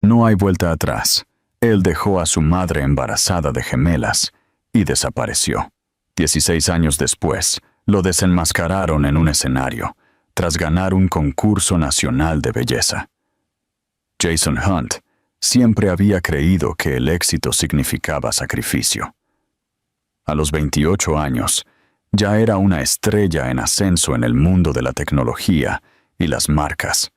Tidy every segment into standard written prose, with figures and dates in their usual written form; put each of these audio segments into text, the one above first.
No hay vuelta atrás. Él dejó a su madre embarazada de gemelas y desapareció. 16 años después, lo desenmascararon en un escenario, tras ganar un concurso nacional de belleza. Jason Hunt siempre había creído que el éxito significaba sacrificio. A los 28 años, ya era una estrella en ascenso en el mundo de la tecnología y las marcas,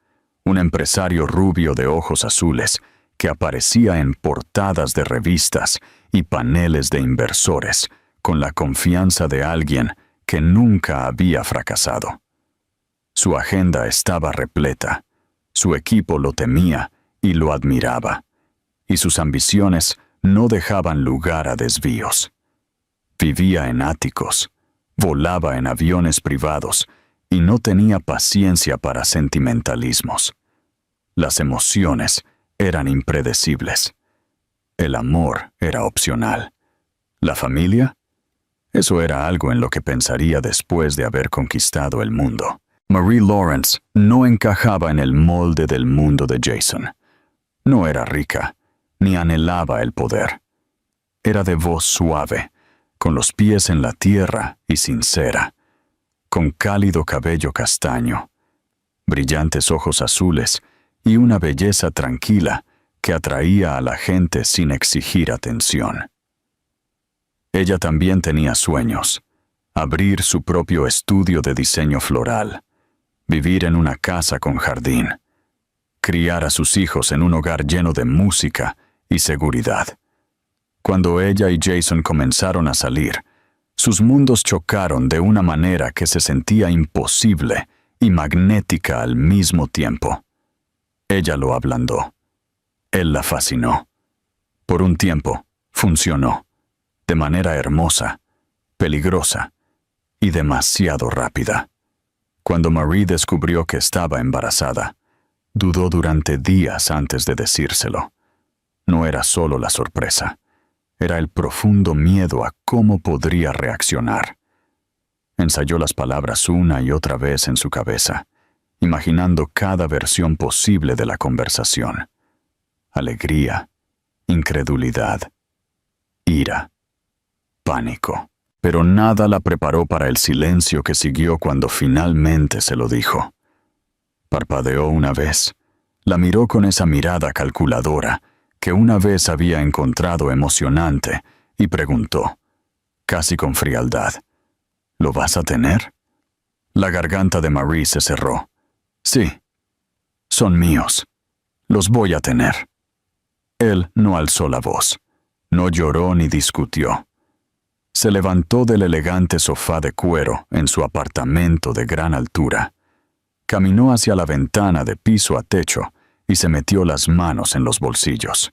un empresario rubio de ojos azules que aparecía en portadas de revistas y paneles de inversores con la confianza de alguien que nunca había fracasado. Su agenda estaba repleta, su equipo lo temía y lo admiraba, y sus ambiciones no dejaban lugar a desvíos. Vivía en áticos, volaba en aviones privados y no tenía paciencia para sentimentalismos. Las emociones eran impredecibles. El amor era opcional. ¿La familia? Eso era algo en lo que pensaría después de haber conquistado el mundo. Marie Lawrence no encajaba en el molde del mundo de Jason. No era rica, ni anhelaba el poder. Era de voz suave, con los pies en la tierra y sincera, con cálido cabello castaño, brillantes ojos azules y una belleza tranquila que atraía a la gente sin exigir atención. Ella también tenía sueños: abrir su propio estudio de diseño floral, vivir en una casa con jardín, criar a sus hijos en un hogar lleno de música y seguridad. Cuando ella y Jason comenzaron a salir, sus mundos chocaron de una manera que se sentía imposible y magnética al mismo tiempo. Ella lo ablandó. Él la fascinó. Por un tiempo, funcionó, de manera hermosa, peligrosa y demasiado rápida. Cuando Marie descubrió que estaba embarazada, dudó durante días antes de decírselo. No era solo la sorpresa, era el profundo miedo a cómo podría reaccionar. Ensayó las palabras una y otra vez en su cabeza, imaginando cada versión posible de la conversación. Alegría, incredulidad, ira, pánico. Pero nada la preparó para el silencio que siguió cuando finalmente se lo dijo. Parpadeó una vez, la miró con esa mirada calculadora que una vez había encontrado emocionante y preguntó, casi con frialdad, ¿lo vas a tener? La garganta de Marie se cerró. Sí, son míos. Los voy a tener. Él no alzó la voz, no lloró ni discutió. Se levantó del elegante sofá de cuero en su apartamento de gran altura. Caminó hacia la ventana de piso a techo y se metió las manos en los bolsillos.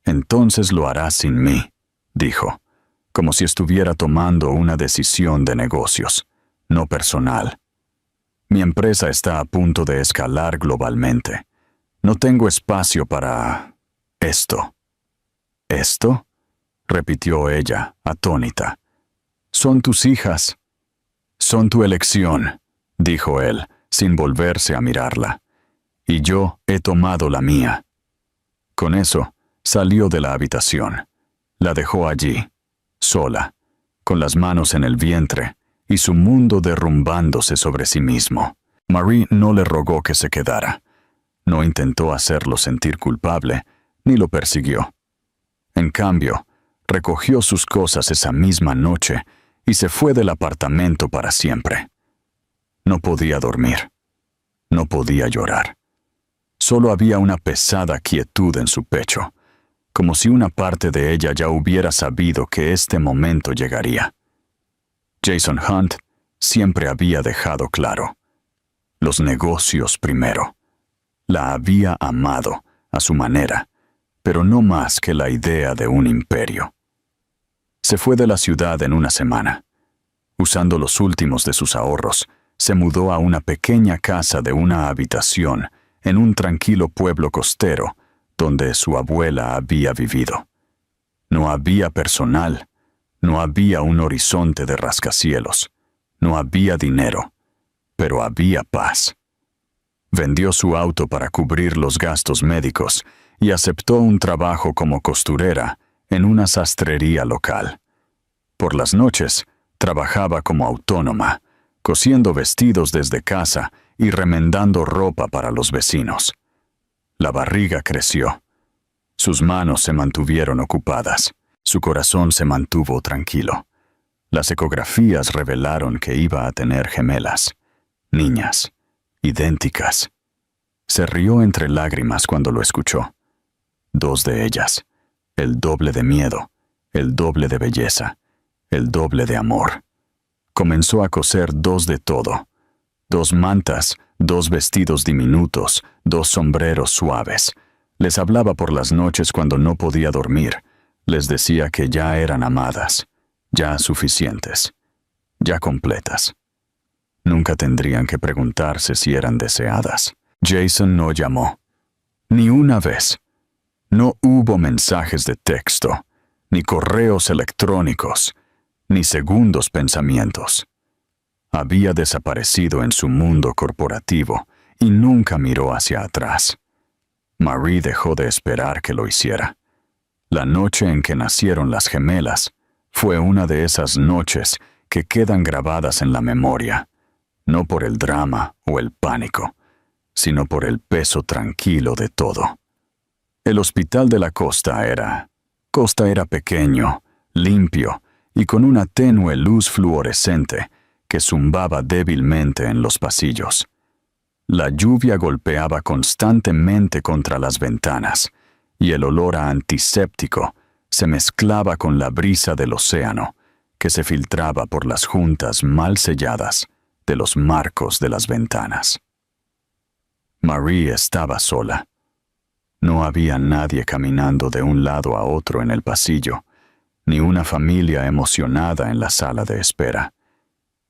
Entonces lo hará sin mí, dijo, como si estuviera tomando una decisión de negocios, no personal. Mi empresa está a punto de escalar globalmente. No tengo espacio para esto. ¿Esto?, repitió ella, atónita. Son tus hijas. Son tu elección, dijo él, sin volverse a mirarla. Y yo he tomado la mía. Con eso, salió de la habitación. La dejó allí, sola, con las manos en el vientre y su mundo derrumbándose sobre sí mismo. Marie no le rogó que se quedara. No intentó hacerlo sentir culpable, ni lo persiguió. En cambio, recogió sus cosas esa misma noche y se fue del apartamento para siempre. No podía dormir. No podía llorar. Solo había una pesada quietud en su pecho, como si una parte de ella ya hubiera sabido que este momento llegaría. Jason Hunt siempre había dejado claro: los negocios primero. La había amado a su manera, pero no más que la idea de un imperio. Se fue de la ciudad en una semana. Usando los últimos de sus ahorros, se mudó a una pequeña casa de una habitación en un tranquilo pueblo costero donde su abuela había vivido. No había personal, no había un horizonte de rascacielos, no había dinero, pero había paz. Vendió su auto para cubrir los gastos médicos y aceptó un trabajo como costurera en una sastrería local. Por las noches, trabajaba como autónoma, cosiendo vestidos desde casa y remendando ropa para los vecinos. La barriga creció. Sus manos se mantuvieron ocupadas. Su corazón se mantuvo tranquilo. Las ecografías revelaron que iba a tener gemelas, niñas, idénticas. Se rió entre lágrimas cuando lo escuchó. 2 de ellas, el doble de miedo, el doble de belleza, el doble de amor. Comenzó a coser 2 de todo. 2 mantas, 2 vestidos diminutos, 2 sombreros suaves. Les hablaba por las noches cuando no podía dormir. Les decía que ya eran amadas, ya suficientes, ya completas. Nunca tendrían que preguntarse si eran deseadas. Jason no llamó. Ni una vez. No hubo mensajes de texto, ni correos electrónicos, ni segundos pensamientos. Había desaparecido en su mundo corporativo y nunca miró hacia atrás. Marie dejó de esperar que lo hiciera. La noche en que nacieron las gemelas fue una de esas noches que quedan grabadas en la memoria, no por el drama o el pánico, sino por el peso tranquilo de todo. El hospital de la Costa era pequeño, limpio y con una tenue luz fluorescente que zumbaba débilmente en los pasillos. La lluvia golpeaba constantemente contra las ventanas y el olor a antiséptico se mezclaba con la brisa del océano que se filtraba por las juntas mal selladas de los marcos de las ventanas. Marie estaba sola. No había nadie caminando de un lado a otro en el pasillo, ni una familia emocionada en la sala de espera,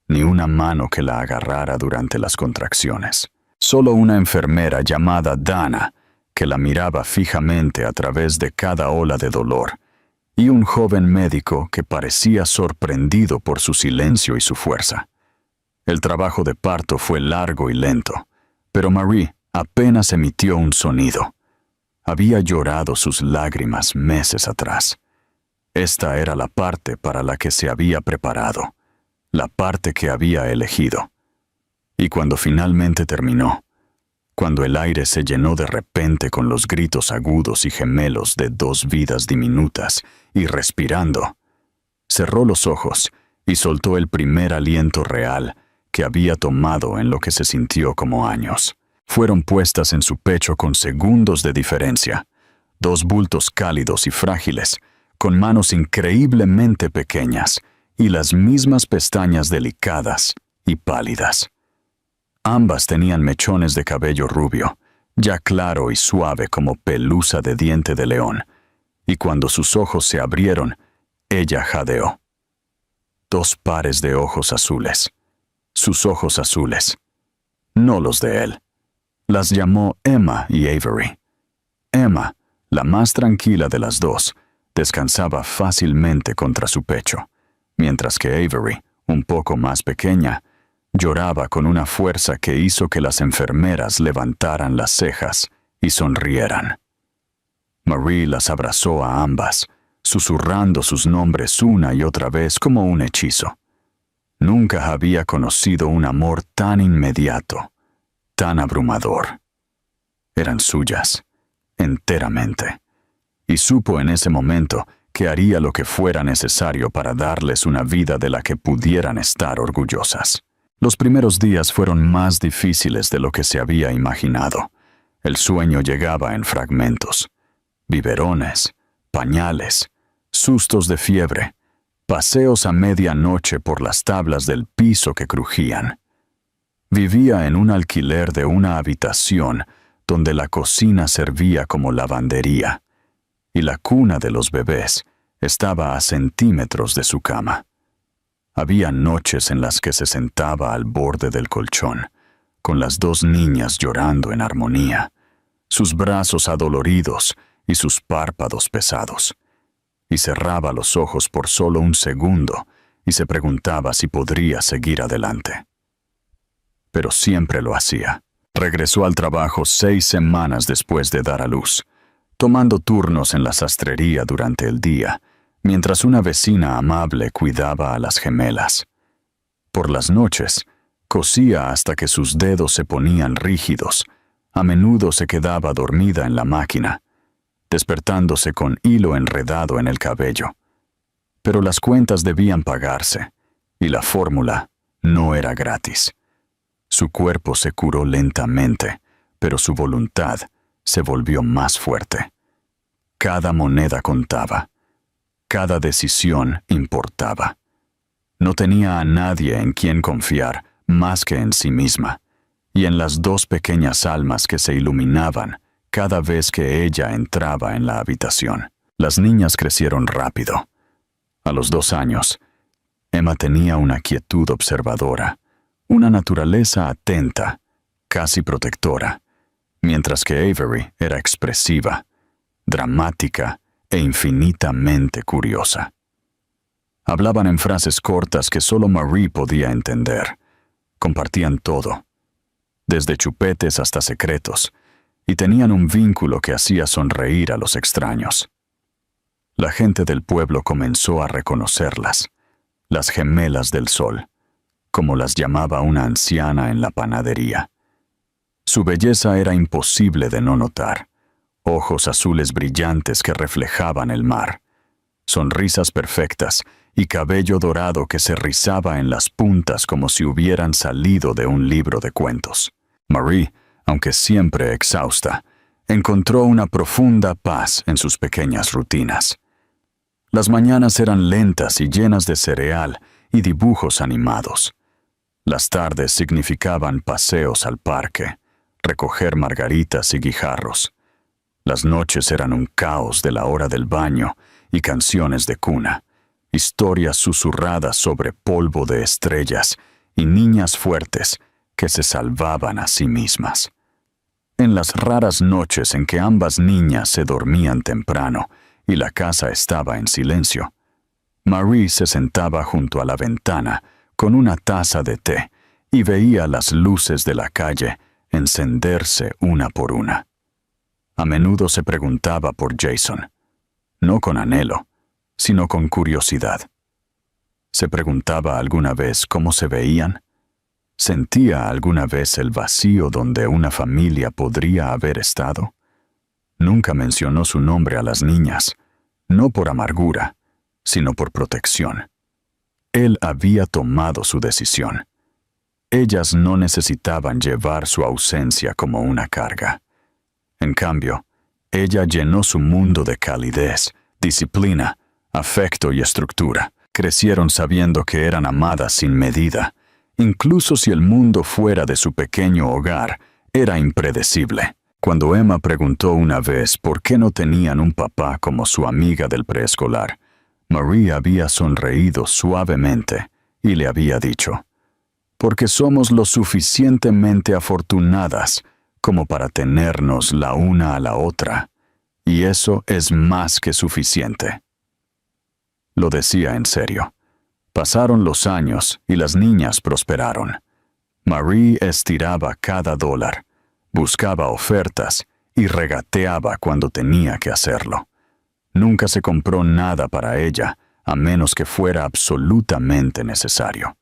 ni una mano que la agarrara durante las contracciones. Solo una enfermera llamada Dana, que la miraba fijamente a través de cada ola de dolor, y un joven médico que parecía sorprendido por su silencio y su fuerza. El trabajo de parto fue largo y lento, pero Marie apenas emitió un sonido. Había llorado sus lágrimas meses atrás. Esta era la parte para la que se había preparado, la parte que había elegido. Y cuando finalmente terminó, cuando el aire se llenó de repente con los gritos agudos y gemelos de 2 vidas diminutas, y respirando, cerró los ojos y soltó el primer aliento real que había tomado en lo que se sintió como años. Fueron puestas en su pecho con segundos de diferencia, 2 bultos cálidos y frágiles, con manos increíblemente pequeñas y las mismas pestañas delicadas y pálidas. Ambas tenían mechones de cabello rubio, ya claro y suave como pelusa de diente de león, y cuando sus ojos se abrieron, ella jadeó. 2 pares de ojos azules, sus ojos azules, no los de él. Las llamó Emma y Avery. Emma, la más tranquila de las 2, descansaba fácilmente contra su pecho, mientras que Avery, un poco más pequeña, lloraba con una fuerza que hizo que las enfermeras levantaran las cejas y sonrieran. Marie las abrazó a ambas, susurrando sus nombres una y otra vez como un hechizo. Nunca había conocido un amor tan inmediato, tan abrumador. Eran suyas, enteramente, y supo en ese momento que haría lo que fuera necesario para darles una vida de la que pudieran estar orgullosas. Los primeros días fueron más difíciles de lo que se había imaginado. El sueño llegaba en fragmentos. Biberones, pañales, sustos de fiebre, paseos a medianoche por las tablas del piso que crujían. Vivía en un alquiler de una habitación donde la cocina servía como lavandería y la cuna de los bebés estaba a centímetros de su cama. Había noches en las que se sentaba al borde del colchón, con las 2 niñas llorando en armonía, sus brazos adoloridos y sus párpados pesados, y cerraba los ojos por solo un segundo y se preguntaba si podría seguir adelante. Pero siempre lo hacía. Regresó al trabajo 6 semanas después de dar a luz, tomando turnos en la sastrería durante el día, mientras una vecina amable cuidaba a las gemelas. Por las noches, cosía hasta que sus dedos se ponían rígidos. A menudo se quedaba dormida en la máquina, despertándose con hilo enredado en el cabello. Pero las cuentas debían pagarse, y la fórmula no era gratis. Su cuerpo se curó lentamente, pero su voluntad se volvió más fuerte. Cada moneda contaba. Cada decisión importaba. No tenía a nadie en quien confiar más que en sí misma, y en las dos pequeñas almas que se iluminaban cada vez que ella entraba en la habitación. Las niñas crecieron rápido. A los 2 años, Emma tenía una quietud observadora, una naturaleza atenta, casi protectora, mientras que Avery era expresiva, dramática e infinitamente curiosa. Hablaban en frases cortas que solo Marie podía entender. Compartían todo, desde chupetes hasta secretos, y tenían un vínculo que hacía sonreír a los extraños. La gente del pueblo comenzó a reconocerlas, las gemelas del sol, como las llamaba una anciana en la panadería. Su belleza era imposible de no notar. Ojos azules brillantes que reflejaban el mar, sonrisas perfectas y cabello dorado que se rizaba en las puntas como si hubieran salido de un libro de cuentos. Marie, aunque siempre exhausta, encontró una profunda paz en sus pequeñas rutinas. Las mañanas eran lentas y llenas de cereal y dibujos animados. Las tardes significaban paseos al parque, recoger margaritas y guijarros. Las noches eran un caos de la hora del baño y canciones de cuna, historias susurradas sobre polvo de estrellas y niñas fuertes que se salvaban a sí mismas. En las raras noches en que ambas niñas se dormían temprano y la casa estaba en silencio, Marie se sentaba junto a la ventana con una taza de té y veía las luces de la calle encenderse una por una. A menudo se preguntaba por Jason, no con anhelo, sino con curiosidad. ¿Se preguntaba alguna vez cómo se veían? ¿Sentía alguna vez el vacío donde una familia podría haber estado? Nunca mencionó su nombre a las niñas, no por amargura, sino por protección. Él había tomado su decisión. Ellas no necesitaban llevar su ausencia como una carga. En cambio, ella llenó su mundo de calidez, disciplina, afecto y estructura. Crecieron sabiendo que eran amadas sin medida, incluso si el mundo fuera de su pequeño hogar era impredecible. Cuando Emma preguntó una vez por qué no tenían un papá como su amiga del preescolar, Marie había sonreído suavemente y le había dicho, «Porque somos lo suficientemente afortunadas como para tenernos la una a la otra, y eso es más que suficiente». Lo decía en serio. Pasaron los años y las niñas prosperaron. Marie estiraba cada dólar, buscaba ofertas y regateaba cuando tenía que hacerlo. Nunca se compró nada para ella, a menos que fuera absolutamente necesario.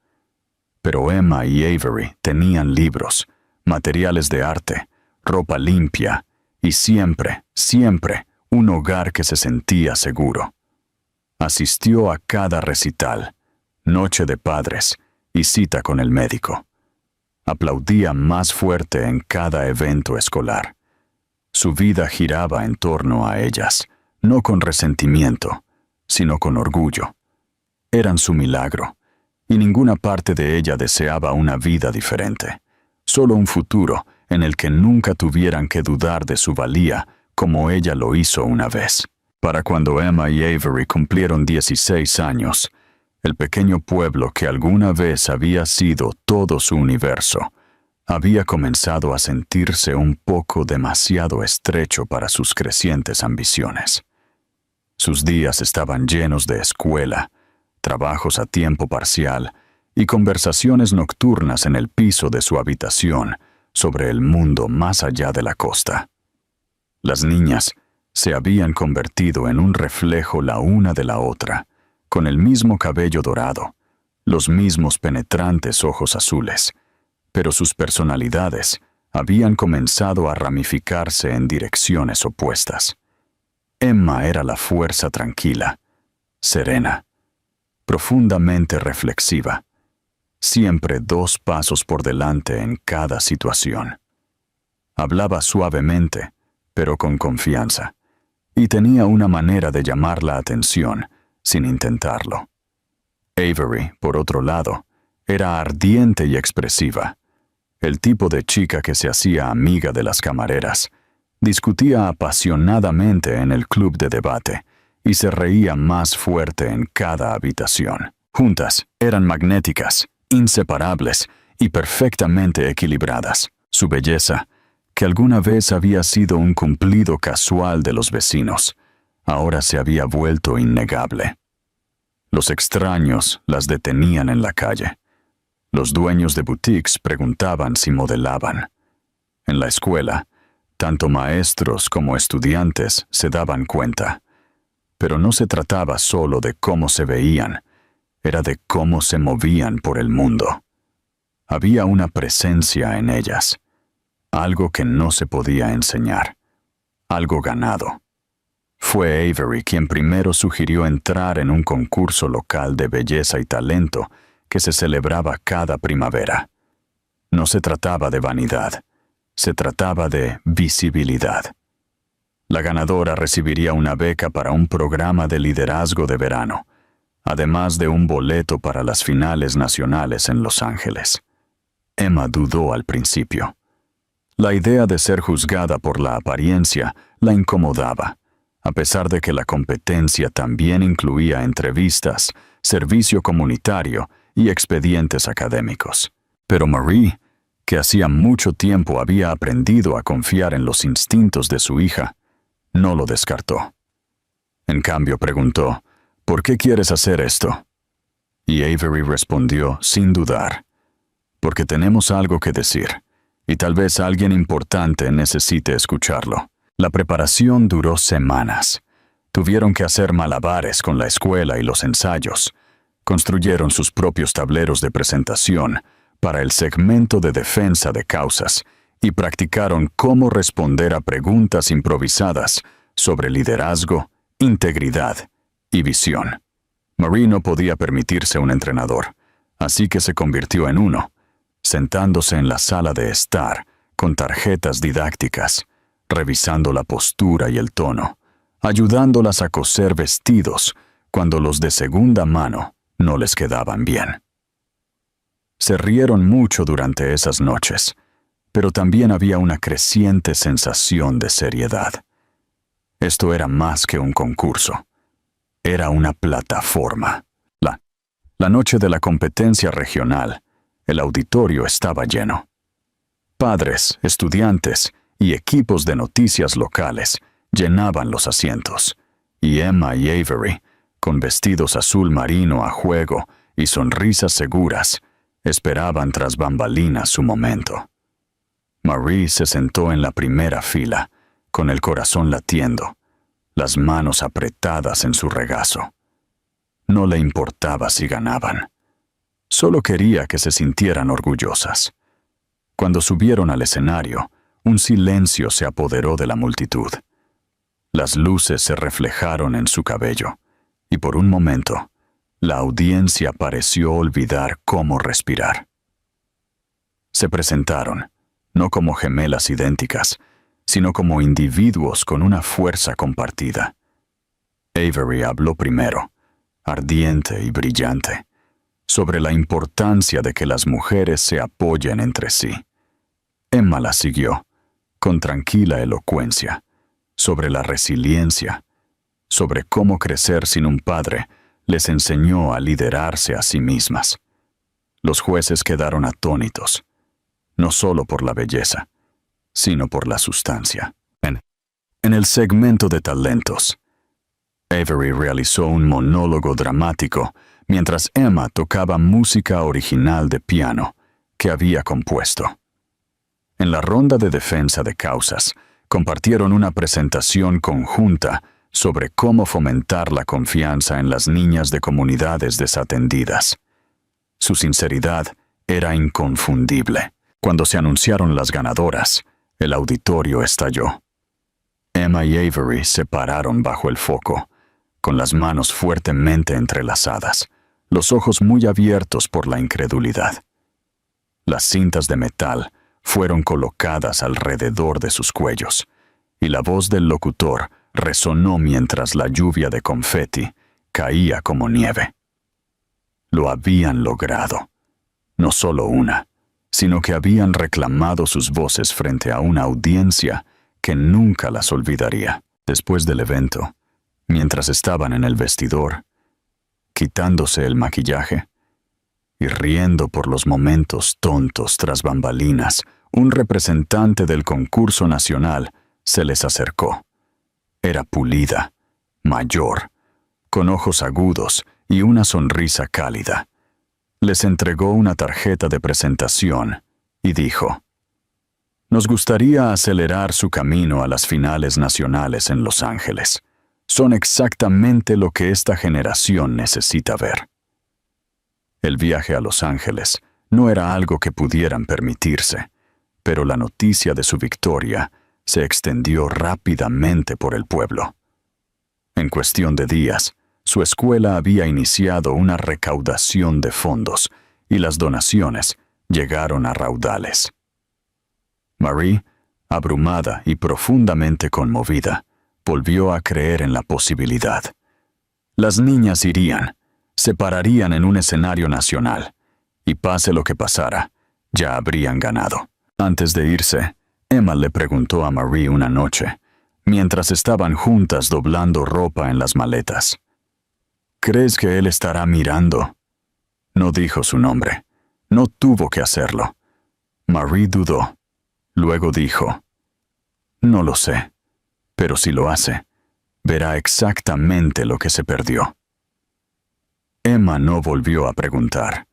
Pero Emma y Avery tenían libros, materiales de arte, ropa limpia y siempre, siempre, un hogar que se sentía seguro. Asistió a cada recital, noche de padres y cita con el médico. Aplaudía más fuerte en cada evento escolar. Su vida giraba en torno a ellas, no con resentimiento, sino con orgullo. Eran su milagro, y ninguna parte de ella deseaba una vida diferente, solo un futuro en el que nunca tuvieran que dudar de su valía como ella lo hizo una vez. Para cuando Emma y Avery cumplieron 16 años, el pequeño pueblo que alguna vez había sido todo su universo, había comenzado a sentirse un poco demasiado estrecho para sus crecientes ambiciones. Sus días estaban llenos de escuela, trabajos a tiempo parcial y conversaciones nocturnas en el piso de su habitación sobre el mundo más allá de la costa. Las niñas, Se habían convertido en un reflejo la una de la otra, con el mismo cabello dorado, los mismos penetrantes ojos azules, pero sus personalidades habían comenzado a ramificarse en direcciones opuestas. Emma era la fuerza tranquila, serena, profundamente reflexiva, siempre 2 pasos por delante en cada situación. Hablaba suavemente, pero con confianza, y tenía una manera de llamar la atención sin intentarlo. Avery, por otro lado, era ardiente y expresiva, el tipo de chica que se hacía amiga de las camareras, discutía apasionadamente en el club de debate y se reía más fuerte en cada habitación. Juntas, eran magnéticas, inseparables y perfectamente equilibradas. Su belleza, que alguna vez había sido un cumplido casual de los vecinos, ahora se había vuelto innegable. Los extraños las detenían en la calle. Los dueños de boutiques preguntaban si modelaban. En la escuela, tanto maestros como estudiantes se daban cuenta. Pero no se trataba solo de cómo se veían, era de cómo se movían por el mundo. Había una presencia en ellas, algo que no se podía enseñar, algo ganado. Fue Avery quien primero sugirió entrar en un concurso local de belleza y talento que se celebraba cada primavera. No se trataba de vanidad, se trataba de visibilidad. La ganadora recibiría una beca para un programa de liderazgo de verano, además de un boleto para las finales nacionales en Los Ángeles. Emma dudó al principio. La idea de ser juzgada por la apariencia la incomodaba, a pesar de que la competencia también incluía entrevistas, servicio comunitario y expedientes académicos. Pero Marie, que hacía mucho tiempo había aprendido a confiar en los instintos de su hija, no lo descartó. En cambio preguntó, ¿por qué quieres hacer esto? Y Avery respondió sin dudar, porque tenemos algo que decir, y tal vez alguien importante necesite escucharlo. La preparación duró semanas. Tuvieron que hacer malabares con la escuela y los ensayos. Construyeron sus propios tableros de presentación para el segmento de defensa de causas y practicaron cómo responder a preguntas improvisadas sobre liderazgo, integridad y visión. Marie no podía permitirse un entrenador, así que se convirtió en uno, sentándose en la sala de estar con tarjetas didácticas, revisando la postura y el tono, ayudándolas a coser vestidos cuando los de segunda mano no les quedaban bien. Se rieron mucho durante esas noches, pero también había una creciente sensación de seriedad. Esto era más que un concurso. Era una plataforma. La noche de la competencia regional, el auditorio estaba lleno. Padres, estudiantes y equipos de noticias locales llenaban los asientos, y Emma y Avery, con vestidos azul marino a juego y sonrisas seguras, esperaban tras bambalinas su momento. Marie se sentó en la primera fila, con el corazón latiendo, las manos apretadas en su regazo. No le importaba si ganaban. Solo quería que se sintieran orgullosas. Cuando subieron al escenario, un silencio se apoderó de la multitud. Las luces se reflejaron en su cabello, y por un momento, la audiencia pareció olvidar cómo respirar. Se presentaron, no como gemelas idénticas, sino como individuos con una fuerza compartida. Avery habló primero, ardiente y brillante, sobre la importancia de que las mujeres se apoyen entre sí. Emma la siguió, con tranquila elocuencia, sobre la resiliencia, sobre cómo crecer sin un padre les enseñó a liderarse a sí mismas. Los jueces quedaron atónitos, no solo por la belleza, sino por la sustancia. En el segmento de talentos, Avery realizó un monólogo dramático mientras Emma tocaba música original de piano que había compuesto. En la ronda de defensa de causas, Compartieron una presentación conjunta sobre cómo fomentar la confianza en las niñas de comunidades desatendidas. Su sinceridad era inconfundible. Cuando se anunciaron las ganadoras, el auditorio estalló. Emma y Avery se pararon bajo el foco, con las manos fuertemente entrelazadas, los ojos muy abiertos por la incredulidad. Las cintas de metal fueron colocadas alrededor de sus cuellos, y la voz del locutor resonó mientras la lluvia de confeti caía como nieve. Lo habían logrado. No solo una, sino que habían reclamado sus voces frente a una audiencia que nunca las olvidaría. Después del evento, mientras estaban en el vestidor, quitándose el maquillaje y riendo por los momentos tontos tras bambalinas, un representante del concurso nacional se les acercó. Era pulida, mayor, con ojos agudos y una sonrisa cálida. Les entregó una tarjeta de presentación y dijo: «Nos gustaría acelerar su camino a las finales nacionales en Los Ángeles. Son exactamente lo que esta generación necesita ver». El viaje a Los Ángeles no era algo que pudieran permitirse, pero la noticia de su victoria se extendió rápidamente por el pueblo. En cuestión de días, su escuela había iniciado una recaudación de fondos y las donaciones llegaron a raudales. Marie, abrumada y profundamente conmovida, volvió a creer en la posibilidad. Las niñas irían, se pararían en un escenario nacional, y pase lo que pasara, ya habrían ganado. Antes de irse, Emma le preguntó a Marie una noche, mientras estaban juntas doblando ropa en las maletas: «¿Crees que él estará mirando?» No dijo su nombre. No tuvo que hacerlo. Marie dudó. Luego dijo: «No lo sé, pero si lo hace, verá exactamente lo que se perdió». Emma no volvió a preguntar.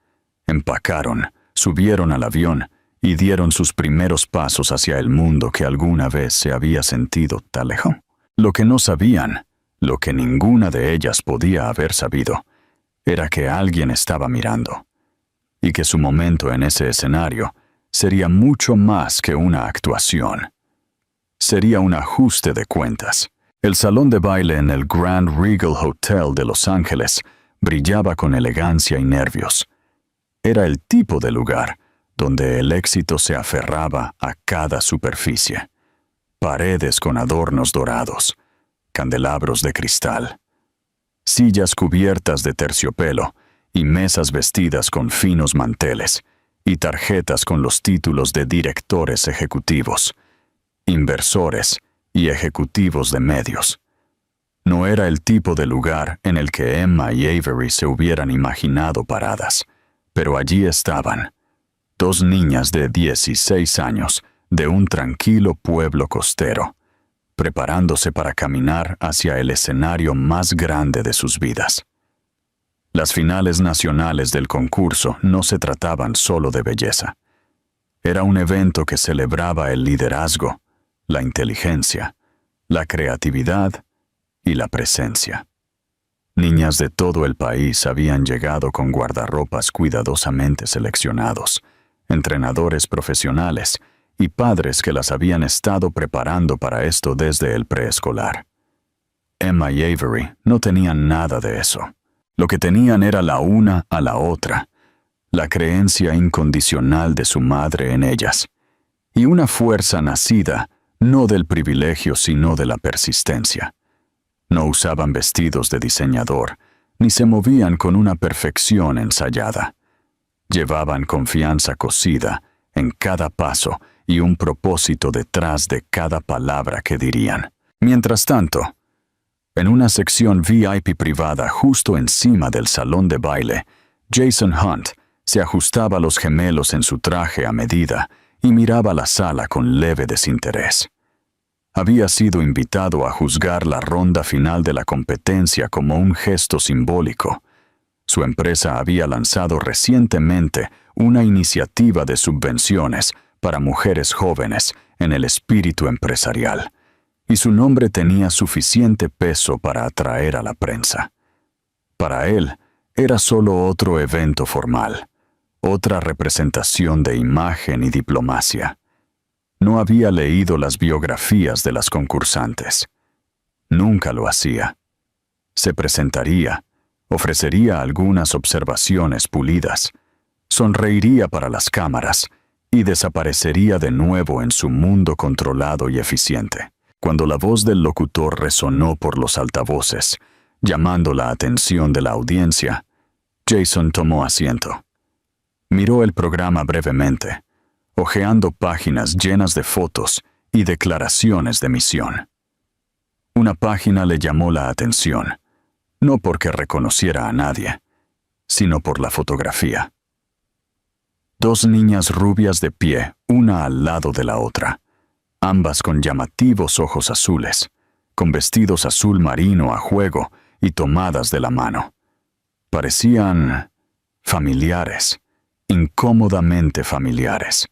Empacaron, subieron al avión y dieron sus primeros pasos hacia el mundo que alguna vez se había sentido tan lejano. Lo que no sabían, lo que ninguna de ellas podía haber sabido, era que alguien estaba mirando, y que su momento en ese escenario sería mucho más que una actuación. Sería un ajuste de cuentas. El salón de baile en el Grand Regal Hotel de Los Ángeles brillaba con elegancia y nervios. Era el tipo de lugar donde el éxito se aferraba a cada superficie. Paredes con adornos dorados, candelabros de cristal, sillas cubiertas de terciopelo y mesas vestidas con finos manteles, y tarjetas con los títulos de directores ejecutivos, inversores y ejecutivos de medios. No era el tipo de lugar en el que Emma y Avery se hubieran imaginado paradas, pero allí estaban, dos niñas de 16 años de un tranquilo pueblo costero, preparándose para caminar hacia el escenario más grande de sus vidas. Las finales nacionales del concurso no se trataban solo de belleza. Era un evento que celebraba el liderazgo, la inteligencia, la creatividad y la presencia. Niñas de todo el país habían llegado con guardarropas cuidadosamente seleccionados, entrenadores profesionales y padres que las habían estado preparando para esto desde el preescolar. Emma y Avery no tenían nada de eso. Lo que tenían era la una a la otra, la creencia incondicional de su madre en ellas, y una fuerza nacida no del privilegio sino de la persistencia. No usaban vestidos de diseñador, ni se movían con una perfección ensayada. Llevaban confianza cosida en cada paso y un propósito detrás de cada palabra que dirían. Mientras tanto, en una sección VIP privada justo encima del salón de baile, Jason Hunt se ajustaba los gemelos en su traje a medida y miraba la sala con leve desinterés. Había sido invitado a juzgar la ronda final de la competencia como un gesto simbólico. Su empresa había lanzado recientemente una iniciativa de subvenciones para mujeres jóvenes en el espíritu empresarial, y su nombre tenía suficiente peso para atraer a la prensa. Para él, era solo otro evento formal, otra representación de imagen y diplomacia. No había leído las biografías de las concursantes. Nunca lo hacía. Se presentaría, ofrecería algunas observaciones pulidas, sonreiría para las cámaras y desaparecería de nuevo en su mundo controlado y eficiente. Cuando la voz del locutor resonó por los altavoces, llamando la atención de la audiencia, Jason tomó asiento. Miró el programa brevemente, hojeando páginas llenas de fotos y declaraciones de misión. Una página le llamó la atención, no porque reconociera a nadie, sino por la fotografía. Dos niñas rubias de pie, una al lado de la otra, ambas con llamativos ojos azules, con vestidos azul marino a juego y tomadas de la mano. Parecían familiares, incómodamente familiares.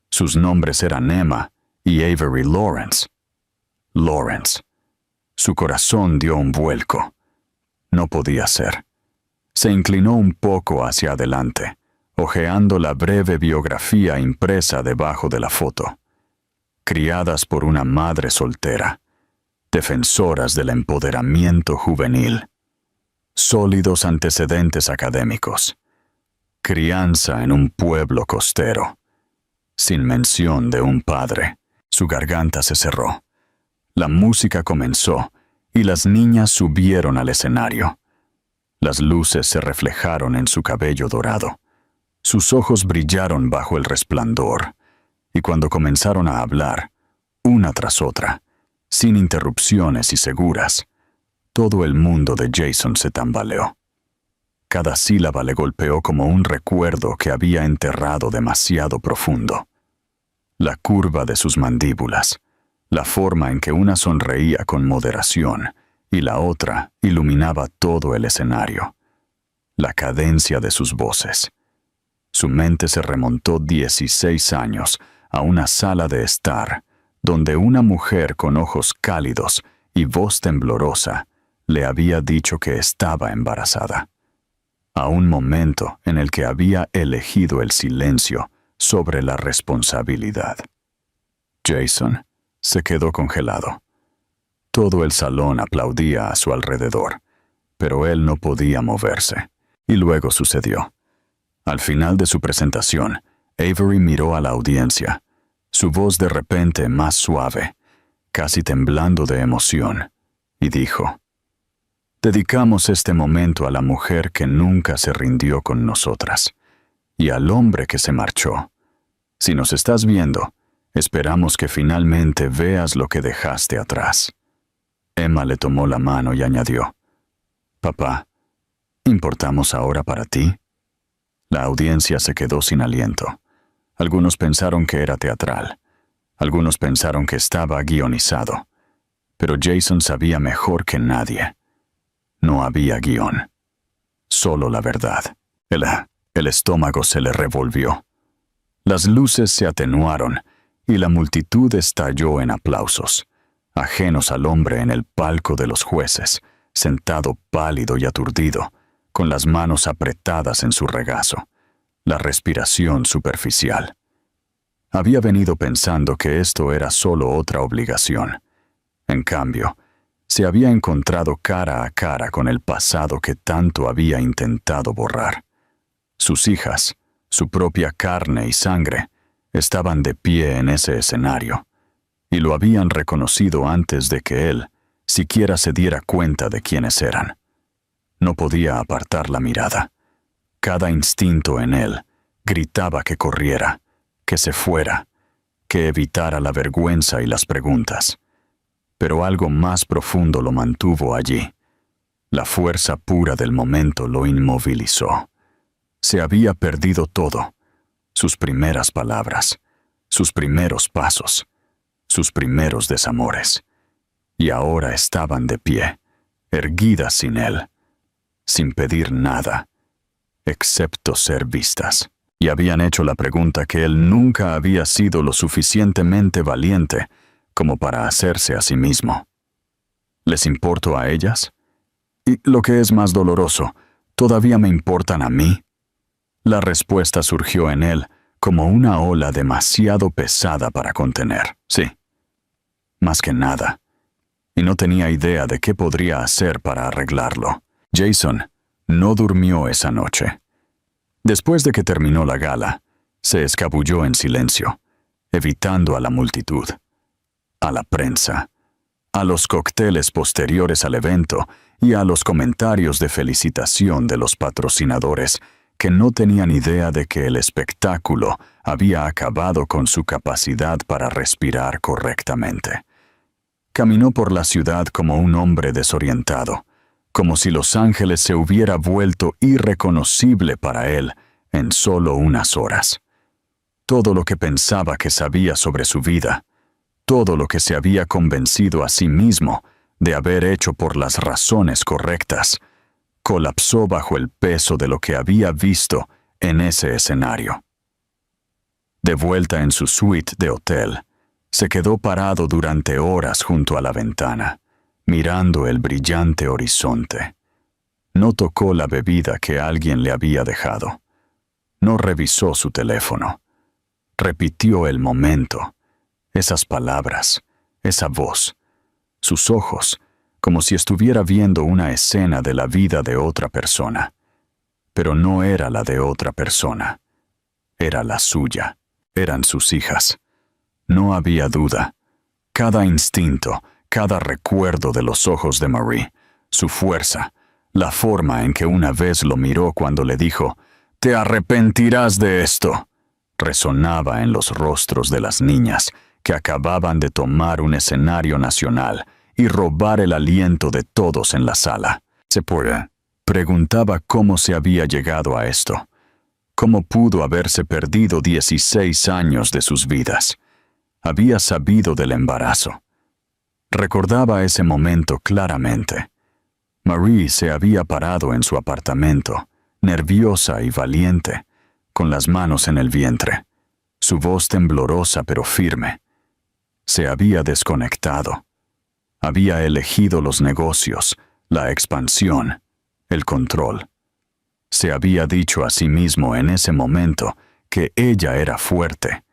Sus nombres eran Emma y Avery Lawrence. Lawrence. Su corazón dio un vuelco. No podía ser. Se inclinó un poco hacia adelante, hojeando la breve biografía impresa debajo de la foto. Criadas por una madre soltera, defensoras del empoderamiento juvenil, sólidos antecedentes académicos, crianza en un pueblo costero, sin mención de un padre. Su garganta se cerró. La música comenzó y las niñas subieron al escenario. Las luces se reflejaron en su cabello dorado. Sus ojos brillaron bajo el resplandor, y cuando comenzaron a hablar, una tras otra, sin interrupciones y seguras, todo el mundo de Jason se tambaleó. Cada sílaba le golpeó como un recuerdo que había enterrado demasiado profundo. La curva de sus mandíbulas, la forma en que una sonreía con moderación y la otra iluminaba todo el escenario, la cadencia de sus voces. Su mente se remontó 16 años a una sala de estar, donde una mujer con ojos cálidos y voz temblorosa le había dicho que estaba embarazada. A un momento en el que había elegido el silencio sobre la responsabilidad. Jason se quedó congelado. Todo el salón aplaudía a su alrededor, pero él no podía moverse. Y luego sucedió. Al final de su presentación, Avery miró a la audiencia, su voz de repente más suave, casi temblando de emoción, y dijo: «Dedicamos este momento a la mujer que nunca se rindió con nosotras, y al hombre que se marchó. Si nos estás viendo, esperamos que finalmente veas lo que dejaste atrás». Emma le tomó la mano y añadió: «Papá, ¿importamos ahora para ti?». La audiencia se quedó sin aliento. Algunos pensaron que era teatral. Algunos pensaron que estaba guionizado. Pero Jason sabía mejor que nadie. No había guión. Solo la verdad. El estómago se le revolvió. Las luces se atenuaron y la multitud estalló en aplausos, ajenos al hombre en el palco de los jueces, sentado pálido y aturdido, con las manos apretadas en su regazo, la respiración superficial. Había venido pensando que esto era solo otra obligación. En cambio, se había encontrado cara a cara con el pasado que tanto había intentado borrar. Sus hijas, su propia carne y sangre, estaban de pie en ese escenario, y lo habían reconocido antes de que él siquiera se diera cuenta de quiénes eran. No podía apartar la mirada. Cada instinto en él gritaba que corriera, que se fuera, que evitara la vergüenza y las preguntas. Pero algo más profundo lo mantuvo allí. La fuerza pura del momento lo inmovilizó. Se había perdido todo: sus primeras palabras, sus primeros pasos, sus primeros desamores. Y ahora estaban de pie, erguidas sin él, sin pedir nada, excepto ser vistas. y habían hecho la pregunta que él nunca había sido lo suficientemente valiente como para hacerse a sí mismo. ¿Les importo a ellas? Y lo que es más doloroso, ¿todavía me importan a mí? La respuesta surgió en él como una ola demasiado pesada para contener. Sí, más que nada. Y no tenía idea de qué podría hacer para arreglarlo. Jason no durmió esa noche. Después de que terminó la gala, se escabulló en silencio, evitando a la multitud, a la prensa, a los cócteles posteriores al evento y a los comentarios de felicitación de los patrocinadores que no tenían idea de que el espectáculo había acabado con su capacidad para respirar correctamente. Caminó por la ciudad como un hombre desorientado, como si Los Ángeles se hubiera vuelto irreconocible para él en solo unas horas. Todo lo que pensaba que sabía sobre su vida, todo lo que se había convencido a sí mismo de haber hecho por las razones correctas, colapsó bajo el peso de lo que había visto en ese escenario. De vuelta en su suite de hotel, se quedó parado durante horas junto a la ventana, mirando el brillante horizonte. No tocó la bebida que alguien le había dejado. No revisó su teléfono. Repitió el momento, esas palabras, esa voz, sus ojos, como si estuviera viendo una escena de la vida de otra persona. Pero no era la de otra persona. Era la suya. Eran sus hijas. No había duda. Cada instinto, cada recuerdo de los ojos de Marie, su fuerza, la forma en que una vez lo miró cuando le dijo, «Te arrepentirás de esto», resonaba en los rostros de las niñas que acababan de tomar un escenario nacional y robar el aliento de todos en la sala. Sephora preguntaba cómo se había llegado a esto. ¿Cómo pudo haberse perdido 16 años de sus vidas? Había sabido del embarazo. Recordaba ese momento claramente. Marie se había parado en su apartamento, nerviosa y valiente, con las manos en el vientre, su voz temblorosa pero firme. Se había desconectado. Había elegido los negocios, la expansión, el control. Se había dicho a sí mismo en ese momento que ella era fuerte,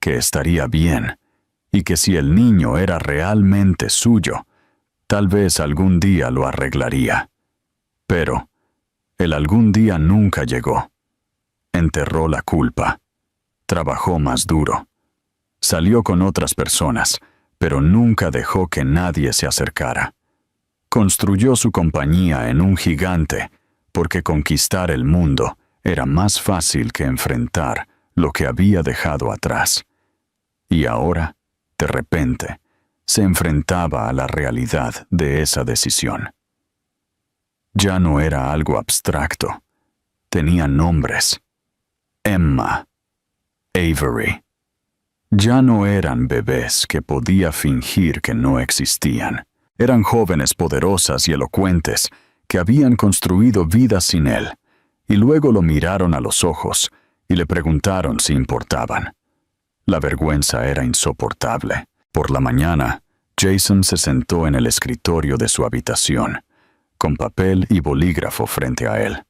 que estaría bien, y que si el niño era realmente suyo, tal vez algún día lo arreglaría. Pero el algún día nunca llegó. Enterró la culpa. Trabajó más duro. Salió con otras personas, pero nunca dejó que nadie se acercara. Construyó su compañía en un gigante, porque conquistar el mundo era más fácil que enfrentar lo que había dejado atrás. Y ahora, de repente, se enfrentaba a la realidad de esa decisión. Ya no era algo abstracto. Tenía nombres. Emma, Avery. Ya no eran bebés que podía fingir que no existían. Eran jóvenes poderosas y elocuentes que habían construido vidas sin él, y luego lo miraron a los ojos y le preguntaron si importaban. La vergüenza era insoportable. Por la mañana, Jason se sentó en el escritorio de su habitación, con papel y bolígrafo frente a él.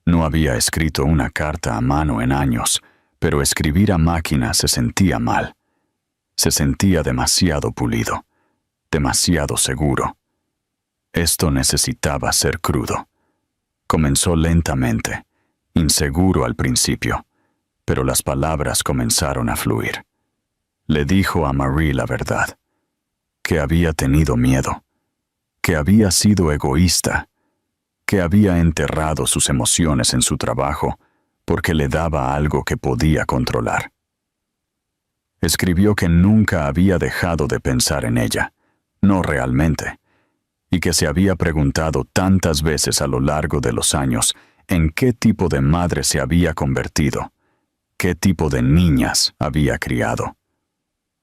No había escrito una carta a mano en años, pero escribir a máquina se sentía mal. Se sentía demasiado pulido, demasiado seguro. Esto necesitaba ser crudo. Comenzó lentamente, inseguro al principio, pero las palabras comenzaron a fluir. Le dijo a Marie la verdad, que había tenido miedo, que había sido egoísta, que había enterrado sus emociones en su trabajo porque le daba algo que podía controlar. Escribió que nunca había dejado de pensar en ella, no realmente, y que se había preguntado tantas veces a lo largo de los años en qué tipo de madre se había convertido, qué tipo de niñas había criado.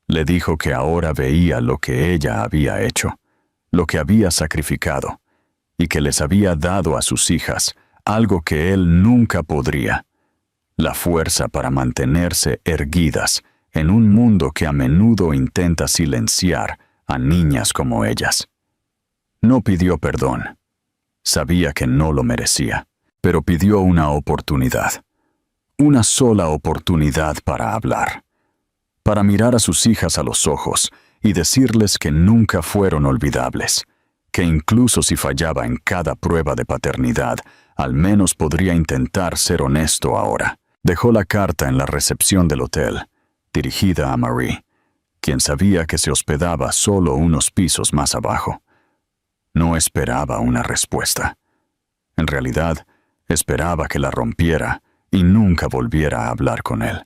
Le dijo que ahora veía lo que ella había hecho, lo que había sacrificado, y que les había dado a sus hijas algo que él nunca podría, la fuerza para mantenerse erguidas en un mundo que a menudo intenta silenciar a niñas como ellas. No pidió perdón. Sabía que no lo merecía, pero pidió una oportunidad. Una sola oportunidad para hablar. Para mirar a sus hijas a los ojos y decirles que nunca fueron olvidables, que incluso si fallaba en cada prueba de paternidad, al menos podría intentar ser honesto ahora. Dejó la carta en la recepción del hotel, dirigida a Marie, quien sabía que se hospedaba solo unos pisos más abajo. No esperaba una respuesta. En realidad, esperaba que la rompiera y nunca volviera a hablar con él.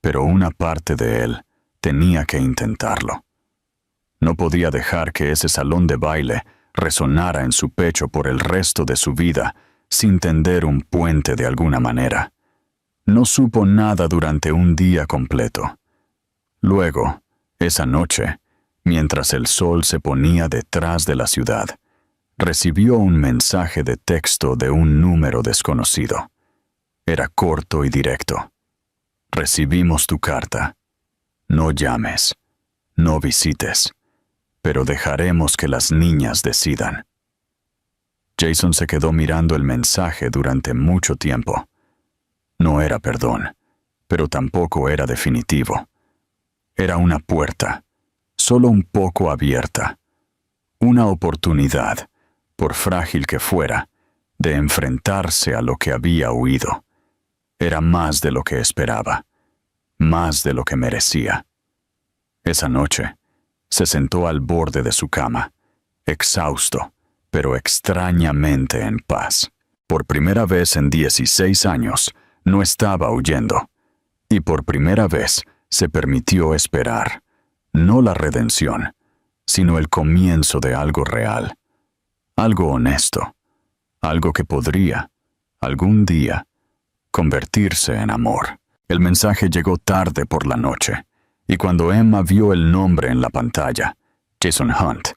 Pero una parte de él tenía que intentarlo. No podía dejar que ese salón de baile resonara en su pecho por el resto de su vida sin tender un puente de alguna manera. No supo nada durante un día completo. Luego, esa noche, mientras el sol se ponía detrás de la ciudad, recibió un mensaje de texto de un número desconocido. Era corto y directo. Recibimos tu carta. No llames, no visites, pero dejaremos que las niñas decidan. Jason se quedó mirando el mensaje durante mucho tiempo. No era perdón, pero tampoco era definitivo. Era una puerta, solo un poco abierta. Una oportunidad, por frágil que fuera, de enfrentarse a lo que había huido. Era más de lo que esperaba, más de lo que merecía. Esa noche, se sentó al borde de su cama, exhausto, pero extrañamente en paz. Por primera vez en 16 años, no estaba huyendo. Y por primera vez se permitió esperar, no la redención, sino el comienzo de algo real. Algo honesto. Algo que podría, algún día, convertirse en amor. El mensaje llegó tarde por la noche, y cuando Emma vio el nombre en la pantalla, Jason Hunt,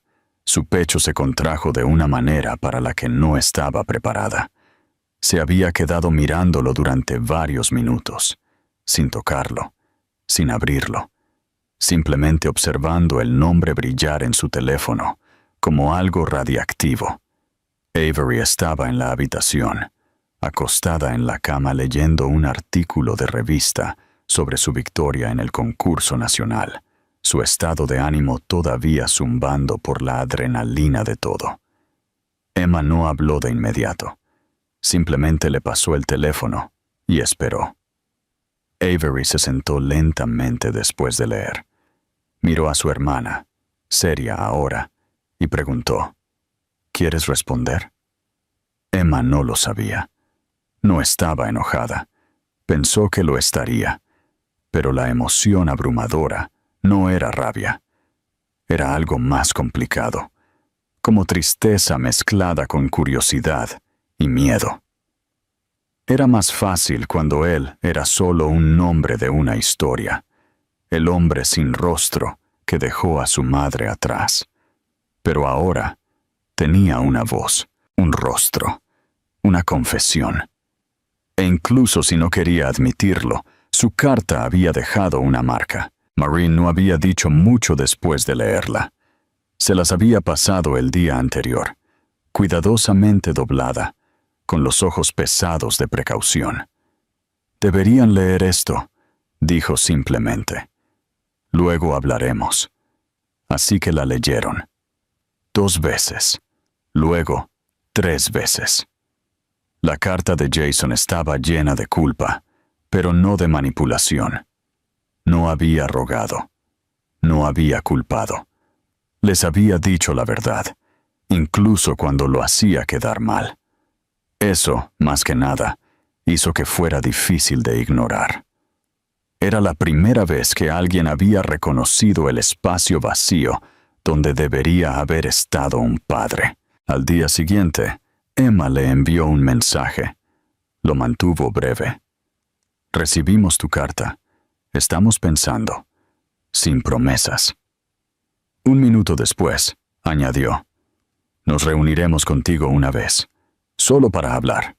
su pecho se contrajo de una manera para la que no estaba preparada. Se había quedado mirándolo durante varios minutos, sin tocarlo, sin abrirlo, simplemente observando el nombre brillar en su teléfono como algo radiactivo. Avery estaba en la habitación, acostada en la cama leyendo un artículo de revista sobre su victoria en el concurso nacional, su estado de ánimo todavía zumbando por la adrenalina de todo. Emma no habló de inmediato. Simplemente le pasó el teléfono y esperó. Avery se sentó lentamente después de leer. Miró a su hermana, seria ahora, y preguntó, ¿quieres responder? Emma no lo sabía. No estaba enojada. Pensó que lo estaría, pero la emoción abrumadora no era rabia. Era algo más complicado, como tristeza mezclada con curiosidad y miedo. Era más fácil cuando él era solo un nombre de una historia, el hombre sin rostro que dejó a su madre atrás. Pero ahora tenía una voz, un rostro, una confesión. E incluso si no quería admitirlo, su carta había dejado una marca. Marie no había dicho mucho después de leerla. Se las había pasado el día anterior, cuidadosamente doblada, con los ojos pesados de precaución. «Deberían leer esto», dijo simplemente. «Luego hablaremos». Así que la leyeron. 2 veces. Luego, 3 veces. La carta de Jason estaba llena de culpa, pero no de manipulación. No había rogado. No había culpado. Les había dicho la verdad, incluso cuando lo hacía quedar mal. Eso, más que nada, hizo que fuera difícil de ignorar. Era la primera vez que alguien había reconocido el espacio vacío donde debería haber estado un padre. Al día siguiente, Emma le envió un mensaje. Lo mantuvo breve. «Recibimos tu carta. Estamos pensando. Sin promesas». 1 minuto después, añadió, «Nos reuniremos contigo una vez, solo para hablar».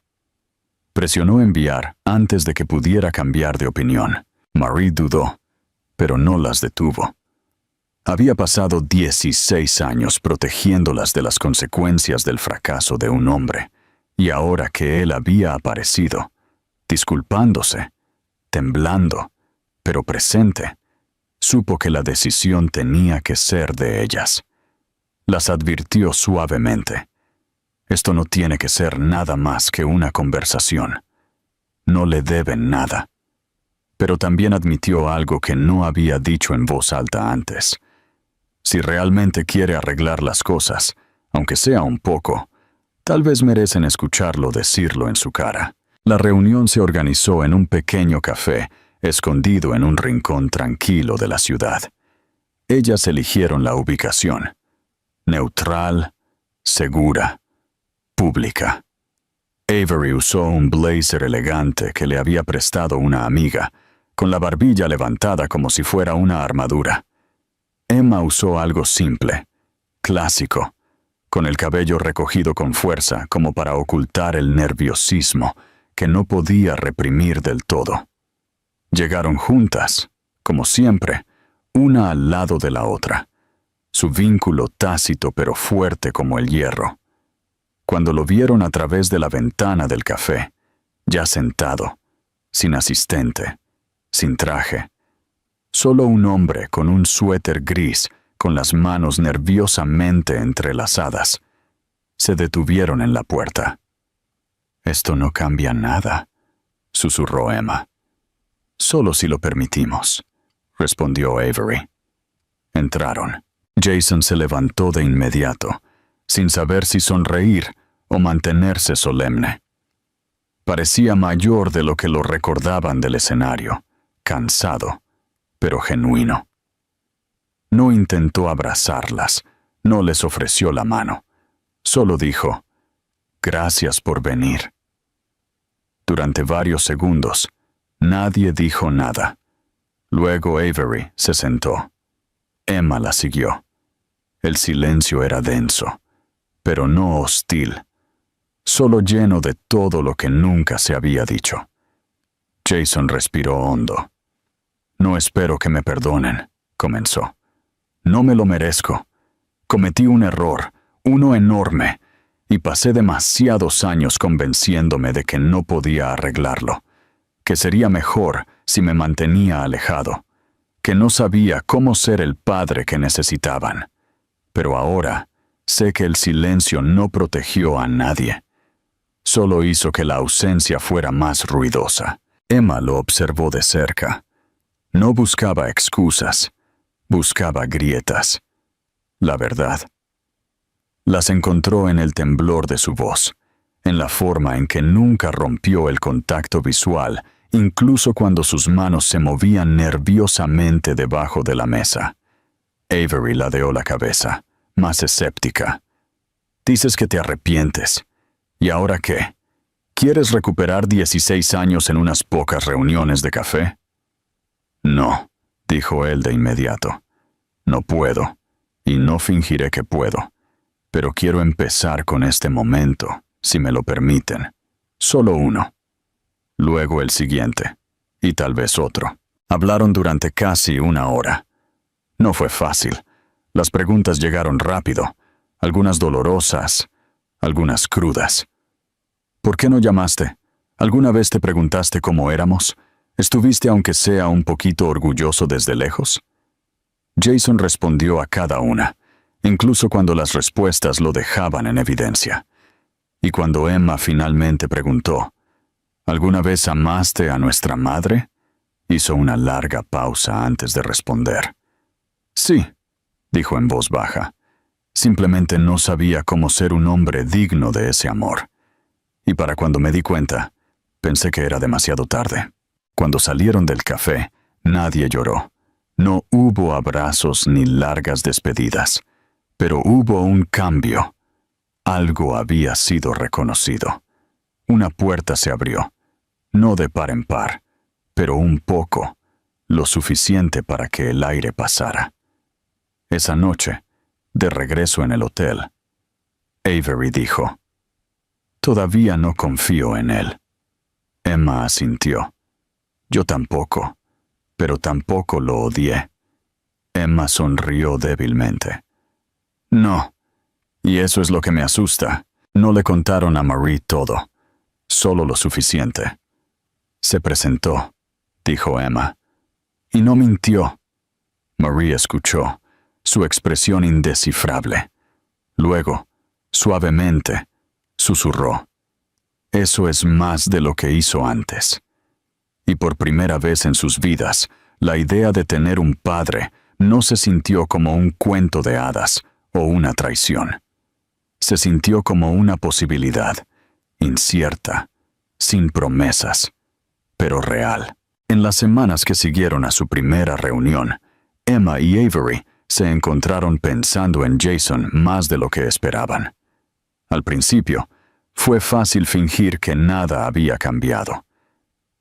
Presionó enviar antes de que pudiera cambiar de opinión. Marie dudó, pero no las detuvo. Había pasado 16 años protegiéndolas de las consecuencias del fracaso de un hombre, y ahora que él había aparecido, disculpándose, temblando, pero presente, supo que la decisión tenía que ser de ellas. Las advirtió suavemente. Esto no tiene que ser nada más que una conversación. No le deben nada. Pero también admitió algo que no había dicho en voz alta antes. Si realmente quiere arreglar las cosas, aunque sea un poco, tal vez merecen escucharlo decirlo en su cara. La reunión se organizó en un pequeño café, escondido en un rincón tranquilo de la ciudad. Ellas eligieron la ubicación. Neutral, segura, pública. Avery usó un blazer elegante que le había prestado una amiga, con la barbilla levantada como si fuera una armadura. Emma usó algo simple, clásico, con el cabello recogido con fuerza como para ocultar el nerviosismo que no podía reprimir del todo. Llegaron juntas, como siempre, una al lado de la otra, su vínculo tácito pero fuerte como el hierro. Cuando lo vieron a través de la ventana del café, ya sentado, sin asistente, sin traje, solo un hombre con un suéter gris, con las manos nerviosamente entrelazadas, se detuvieron en la puerta. «Esto no cambia nada», susurró Emma. «Solo si lo permitimos», respondió Avery. Entraron. Jason se levantó de inmediato, sin saber si sonreír o mantenerse solemne. Parecía mayor de lo que lo recordaban del escenario, cansado, pero genuino. No intentó abrazarlas, no les ofreció la mano. Solo dijo, «Gracias por venir». Durante varios segundos, nadie dijo nada. Luego Avery se sentó. Emma la siguió. El silencio era denso, pero no hostil, solo lleno de todo lo que nunca se había dicho. Jason respiró hondo. «No espero que me perdonen», comenzó. «No me lo merezco. Cometí un error, uno enorme, y pasé demasiados años convenciéndome de que no podía arreglarlo, que sería mejor si me mantenía alejado, que no sabía cómo ser el padre que necesitaban. Pero ahora sé que el silencio no protegió a nadie. Solo hizo que la ausencia fuera más ruidosa». Emma lo observó de cerca. No buscaba excusas, buscaba grietas. La verdad. Las encontró en el temblor de su voz, en la forma en que nunca rompió el contacto visual, incluso cuando sus manos se movían nerviosamente debajo de la mesa. Avery ladeó la cabeza, más escéptica. «Dices que te arrepientes. ¿Y ahora qué? ¿Quieres recuperar 16 años en unas pocas reuniones de café?» «No», dijo él de inmediato. «No puedo, y no fingiré que puedo. Pero quiero empezar con este momento, si me lo permiten. Solo uno. Luego el siguiente, y tal vez otro». Hablaron durante casi una hora. No fue fácil. Las preguntas llegaron rápido, algunas dolorosas, algunas crudas. «¿Por qué no llamaste? ¿Alguna vez te preguntaste cómo éramos? ¿Estuviste aunque sea un poquito orgulloso desde lejos?» Jason respondió a cada una, incluso cuando las respuestas lo dejaban en evidencia. Y cuando Emma finalmente preguntó, «¿Alguna vez amaste a nuestra madre?», hizo una larga pausa antes de responder. «Sí», dijo en voz baja. «Simplemente no sabía cómo ser un hombre digno de ese amor. Y para cuando me di cuenta, pensé que era demasiado tarde». Cuando salieron del café, nadie lloró. No hubo abrazos ni largas despedidas, pero hubo un cambio. Algo había sido reconocido. Una puerta se abrió, no de par en par, pero un poco, lo suficiente para que el aire pasara. Esa noche, de regreso en el hotel, Avery dijo, «Todavía no confío en él». Emma asintió. Yo tampoco, pero tampoco lo odié. Emma sonrió débilmente. No, y eso es lo que me asusta. No le contaron a Marie todo, solo lo suficiente. Se presentó, dijo Emma, y no mintió. Marie escuchó, su expresión indescifrable. Luego, suavemente, susurró. Eso es más de lo que hizo antes. Y por primera vez en sus vidas, la idea de tener un padre no se sintió como un cuento de hadas o una traición. Se sintió como una posibilidad, incierta, sin promesas, pero real. En las semanas que siguieron a su primera reunión, Emma y Avery se encontraron pensando en Jason más de lo que esperaban. Al principio, fue fácil fingir que nada había cambiado.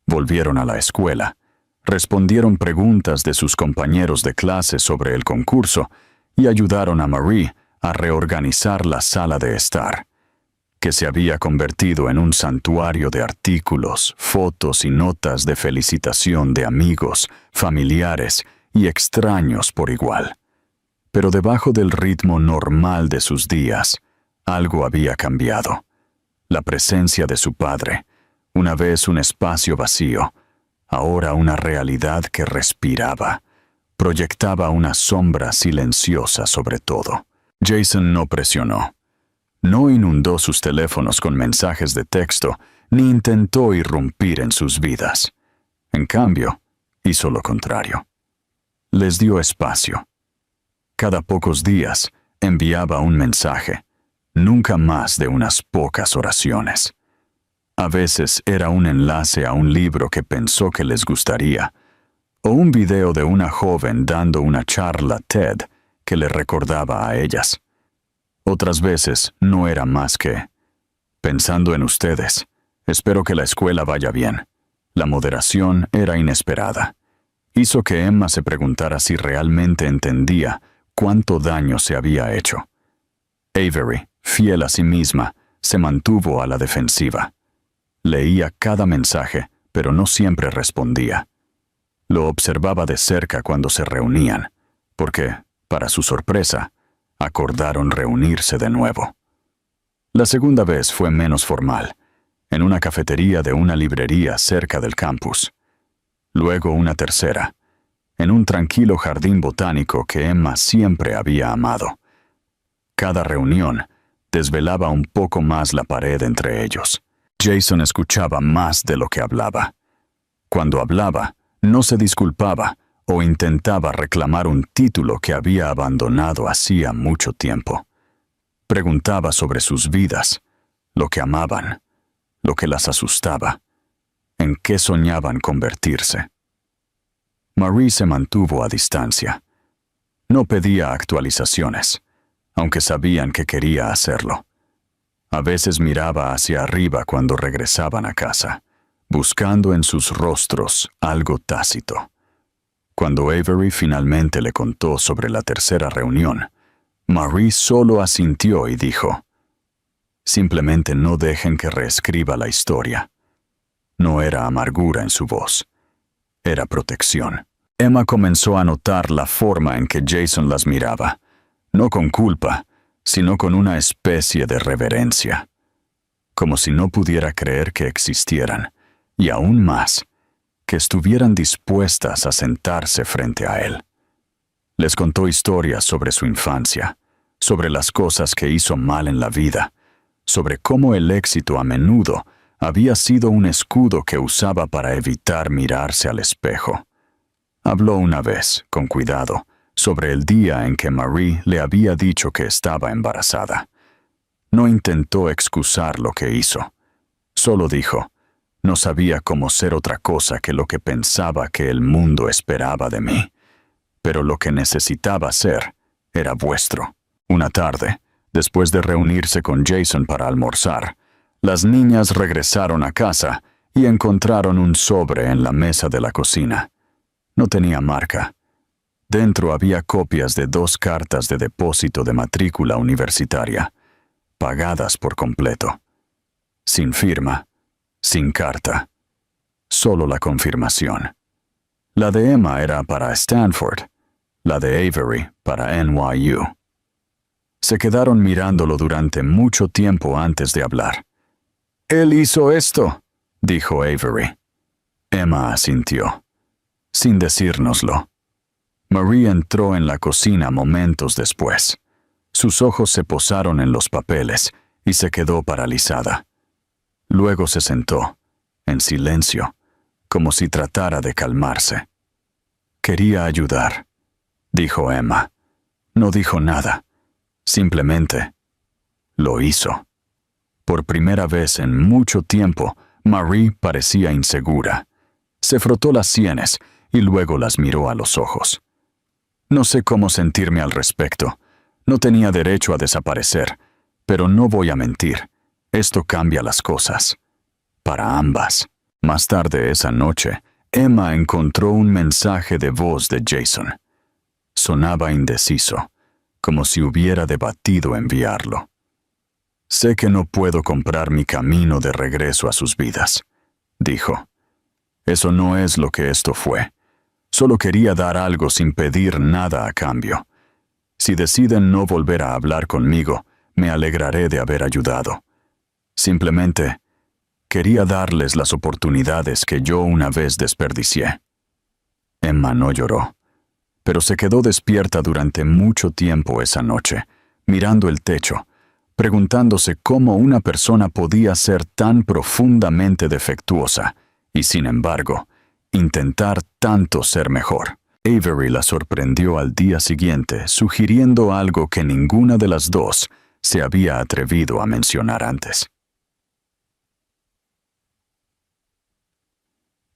Volvieron a la escuela, respondieron preguntas de sus compañeros de clase sobre el concurso y ayudaron a Marie a reorganizar la sala de estar, que se había convertido en un santuario de artículos, fotos y notas de felicitación de amigos, familiares y extraños por igual. Pero debajo del ritmo normal de sus días, algo había cambiado. La presencia de su padre, una vez un espacio vacío, ahora una realidad que respiraba, proyectaba una sombra silenciosa sobre todo. Jason no presionó. No inundó sus teléfonos con mensajes de texto, ni intentó irrumpir en sus vidas. En cambio, hizo lo contrario. Les dio espacio. Cada pocos días enviaba un mensaje, nunca más de unas pocas oraciones. A veces era un enlace a un libro que pensó que les gustaría, o un video de una joven dando una charla TED que le recordaba a ellas. Otras veces no era más que, pensando en ustedes, espero que la escuela vaya bien. La moderación era inesperada. Hizo que Emma se preguntara si realmente entendía cuánto daño se había hecho. Avery, fiel a sí misma, se mantuvo a la defensiva. Leía cada mensaje, pero no siempre respondía. Lo observaba de cerca cuando se reunían, porque, para su sorpresa, acordaron reunirse de nuevo. La segunda vez fue menos formal, en una cafetería de una librería cerca del campus. Luego una tercera, en un tranquilo jardín botánico que Emma siempre había amado. Cada reunión desvelaba un poco más la pared entre ellos. Jason escuchaba más de lo que hablaba. Cuando hablaba, no se disculpaba o intentaba reclamar un título que había abandonado hacía mucho tiempo. Preguntaba sobre sus vidas, lo que amaban, lo que las asustaba, en qué soñaban convertirse. Marie se mantuvo a distancia. No pedía actualizaciones, aunque sabían que quería hacerlo. A veces miraba hacia arriba cuando regresaban a casa, buscando en sus rostros algo tácito. Cuando Avery finalmente le contó sobre la tercera reunión, Marie solo asintió y dijo, «Simplemente no dejen que reescriba la historia». No era amargura en su voz, era protección. Emma comenzó a notar la forma en que Jason las miraba, no con culpa, sino con una especie de reverencia, como si no pudiera creer que existieran, y aún más, que estuvieran dispuestas a sentarse frente a él. Les contó historias sobre su infancia, sobre las cosas que hizo mal en la vida, sobre cómo el éxito a menudo había sido un escudo que usaba para evitar mirarse al espejo. Habló una vez, con cuidado, sobre el día en que Marie le había dicho que estaba embarazada. No intentó excusar lo que hizo. Solo dijo, no sabía cómo ser otra cosa que lo que pensaba que el mundo esperaba de mí. Pero lo que necesitaba ser era vuestro. Una tarde, después de reunirse con Jason para almorzar, las niñas regresaron a casa y encontraron un sobre en la mesa de la cocina. No tenía marca. Dentro había copias de 2 cartas de depósito de matrícula universitaria, pagadas por completo. Sin firma, sin carta, solo la confirmación. La de Emma era para Stanford, la de Avery para NYU. Se quedaron mirándolo durante mucho tiempo antes de hablar. «Él hizo esto», dijo Avery. Emma asintió, sin decírnoslo. Marie entró en la cocina momentos después. Sus ojos se posaron en los papeles y se quedó paralizada. Luego se sentó, en silencio, como si tratara de calmarse. «Quería ayudar», dijo Emma. No dijo nada. Simplemente lo hizo. Por primera vez en mucho tiempo, Marie parecía insegura. Se frotó las sienes y luego las miró a los ojos. «No sé cómo sentirme al respecto. No tenía derecho a desaparecer, pero no voy a mentir. Esto cambia las cosas. Para ambas». Más tarde esa noche, Emma encontró un mensaje de voz de Jason. Sonaba indeciso, como si hubiera debatido enviarlo. «Sé que no puedo comprar mi camino de regreso a sus vidas», dijo. «Eso no es lo que esto fue. Solo quería dar algo sin pedir nada a cambio. Si deciden no volver a hablar conmigo, me alegraré de haber ayudado. Simplemente quería darles las oportunidades que yo una vez desperdicié». Emma no lloró, pero se quedó despierta durante mucho tiempo esa noche, mirando el techo, preguntándose cómo una persona podía ser tan profundamente defectuosa y, sin embargo, intentar tanto ser mejor. Avery la sorprendió al día siguiente, sugiriendo algo que ninguna de las dos se había atrevido a mencionar antes.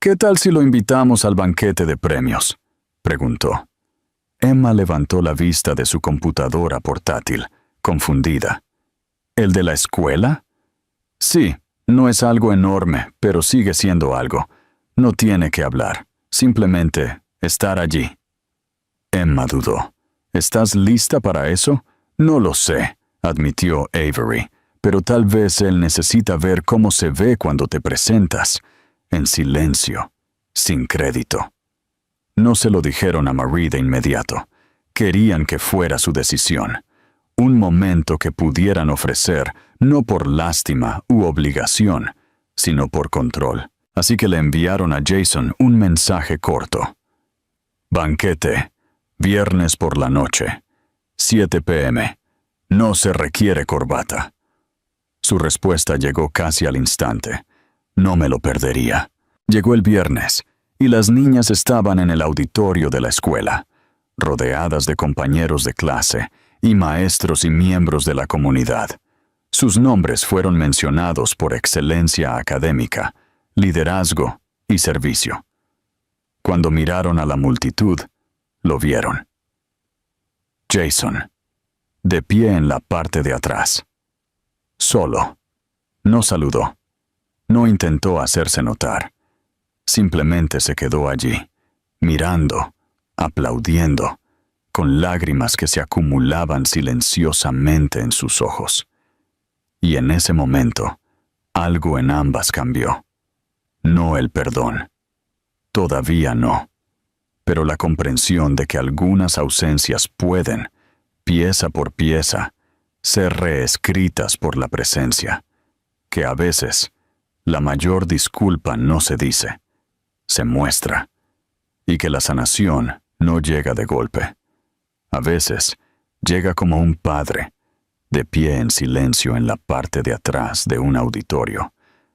«¿Qué tal si lo invitamos al banquete de premios?», preguntó. Emma levantó la vista de su computadora portátil, confundida. «¿El de la escuela?» «Sí, no es algo enorme, pero sigue siendo algo. No tiene que hablar, simplemente estar allí». Emma dudó. «¿Estás lista para eso?» «No lo sé», admitió Avery, «pero tal vez él necesita ver cómo se ve cuando te presentas, en silencio, sin crédito». No se lo dijeron a Marie de inmediato. Querían que fuera su decisión. Un momento que pudieran ofrecer, no por lástima u obligación, sino por control. Así que le enviaron a Jason un mensaje corto. «Banquete, viernes por la noche, 7 p.m. No se requiere corbata». Su respuesta llegó casi al instante. No me lo perdería. Llegó el viernes, y las niñas estaban en el auditorio de la escuela, rodeadas de compañeros de clase y maestros y miembros de la comunidad. Sus nombres fueron mencionados por excelencia académica, liderazgo y servicio. Cuando miraron a la multitud, lo vieron. Jason, de pie en la parte de atrás. Solo. No saludó. No intentó hacerse notar. Simplemente se quedó allí, mirando, aplaudiendo, con lágrimas que se acumulaban silenciosamente en sus ojos. Y en ese momento, algo en ambas cambió. No el perdón. Todavía no. Pero la comprensión de que algunas ausencias pueden, pieza por pieza, ser reescritas por la presencia. Que a veces, la mayor disculpa no se dice, se muestra. Y que la sanación no llega de golpe. A veces, llega como un padre, de pie en silencio en la parte de atrás de un auditorio,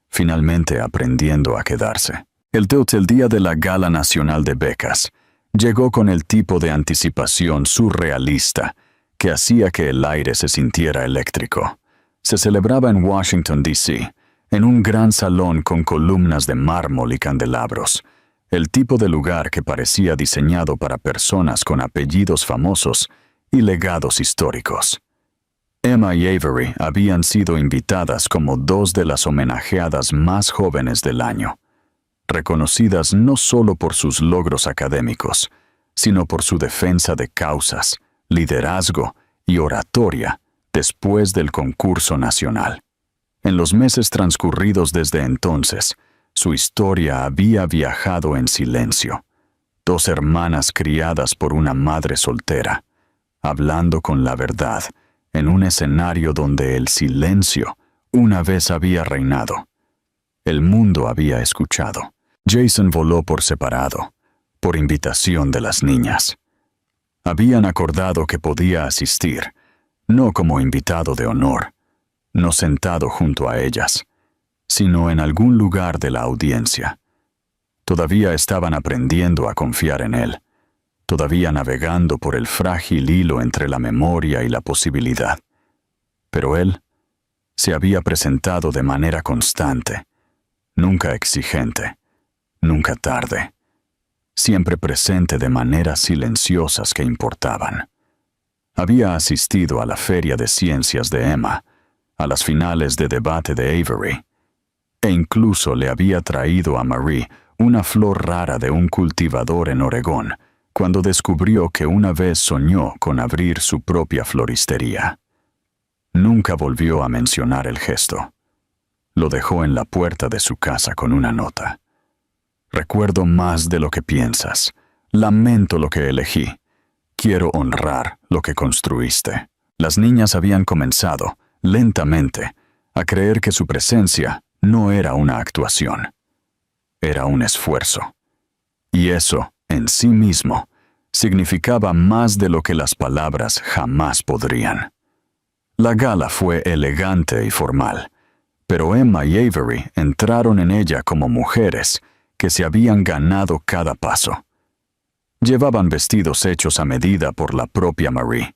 finalmente aprendiendo a quedarse. El día de la Gala Nacional de Becas llegó con el tipo de anticipación surrealista que hacía que el aire se sintiera eléctrico. Se celebraba en Washington, D.C., en un gran salón con columnas de mármol y candelabros, el tipo de lugar que parecía diseñado para personas con apellidos famosos y legados históricos. Emma y Avery habían sido invitadas como dos de las homenajeadas más jóvenes del año, reconocidas no solo por sus logros académicos, sino por su defensa de causas, liderazgo y oratoria después del concurso nacional. En los meses transcurridos desde entonces, Su historia había viajado en silencio. 2 hermanas criadas por una madre soltera, hablando con la verdad, en un escenario donde el silencio una vez había reinado. El mundo había escuchado. Jason voló por separado, por invitación de las niñas. Habían acordado que podía asistir, no como invitado de honor, no sentado junto a ellas, sino en algún lugar de la audiencia. Todavía estaban aprendiendo a confiar en él, todavía navegando por el frágil hilo entre la memoria y la posibilidad. Pero él se había presentado de manera constante, nunca exigente, nunca tarde, siempre presente de maneras silenciosas que importaban. Había asistido a la feria de ciencias de Emma, a las finales de debate de Avery, e incluso le había traído a Marie una flor rara de un cultivador en Oregón, cuando descubrió que una vez soñó con abrir su propia floristería. Nunca volvió a mencionar el gesto. Lo dejó en la puerta de su casa con una nota. Recuerdo más de lo que piensas. Lamento lo que elegí. Quiero honrar lo que construiste. Las niñas habían comenzado, lentamente, a creer que su presencia no era una actuación. Era un esfuerzo. Y eso, en sí mismo, significaba más de lo que las palabras jamás podrían. La gala fue elegante y formal, pero Emma y Avery entraron en ella como mujeres que se habían ganado cada paso. Llevaban vestidos hechos a medida por la propia Marie,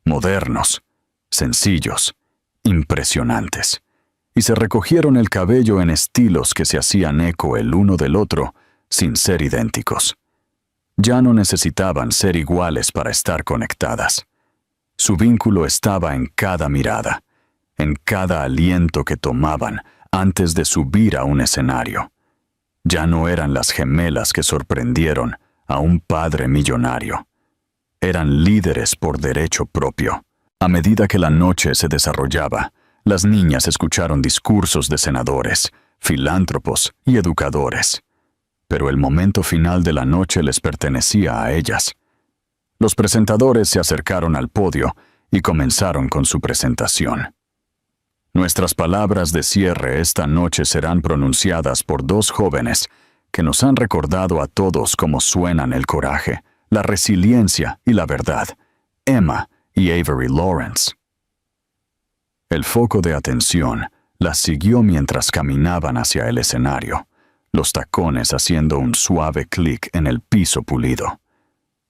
modernos, sencillos, impresionantes, y se recogieron el cabello en estilos que se hacían eco el uno del otro sin ser idénticos. Ya no necesitaban ser iguales para estar conectadas. Su vínculo estaba en cada mirada, en cada aliento que tomaban antes de subir a un escenario. Ya no eran las gemelas que sorprendieron a un padre millonario. Eran líderes por derecho propio. A medida que la noche se desarrollaba, las niñas escucharon discursos de senadores, filántropos y educadores. Pero el momento final de la noche les pertenecía a ellas. Los presentadores se acercaron al podio y comenzaron con su presentación. Nuestras palabras de cierre esta noche serán pronunciadas por 2 jóvenes que nos han recordado a todos cómo suenan el coraje, la resiliencia y la verdad, Emma y Avery Lawrence. El foco de atención las siguió mientras caminaban hacia el escenario, los tacones haciendo un suave clic en el piso pulido.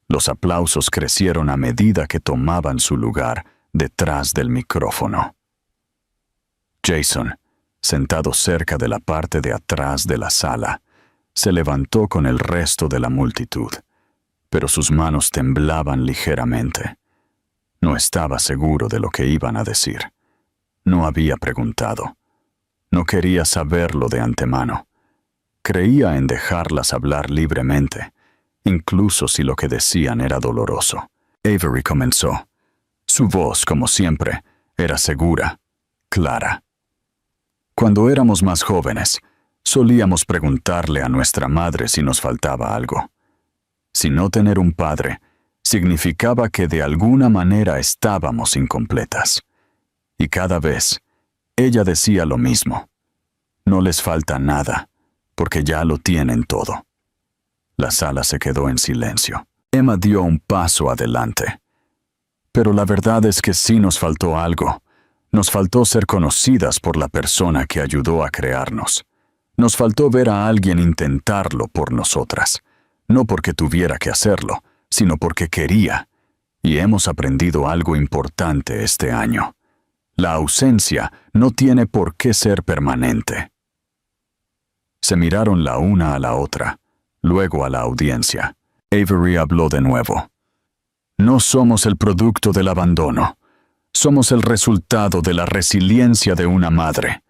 Los aplausos crecieron a medida que tomaban su lugar detrás del micrófono. Jason, sentado cerca de la parte de atrás de la sala, se levantó con el resto de la multitud, pero sus manos temblaban ligeramente. No estaba seguro de lo que iban a decir. No había preguntado. No quería saberlo de antemano. Creía en dejarlas hablar libremente, incluso si lo que decían era doloroso. Avery comenzó. Su voz, como siempre, era segura, clara. Cuando éramos más jóvenes, solíamos preguntarle a nuestra madre si nos faltaba algo. Si no tener un padre significaba que de alguna manera estábamos incompletas. Y cada vez, ella decía lo mismo. No les falta nada, porque ya lo tienen todo. La sala se quedó en silencio. Emma dio un paso adelante. Pero la verdad es que sí nos faltó algo. Nos faltó ser conocidas por la persona que ayudó a crearnos. Nos faltó ver a alguien intentarlo por nosotras. No porque tuviera que hacerlo, sino porque quería. Y hemos aprendido algo importante este año. La ausencia no tiene por qué ser permanente. Se miraron la una a la otra, luego a la audiencia. Avery habló de nuevo. No somos el producto del abandono. Somos el resultado de la resiliencia de una madre.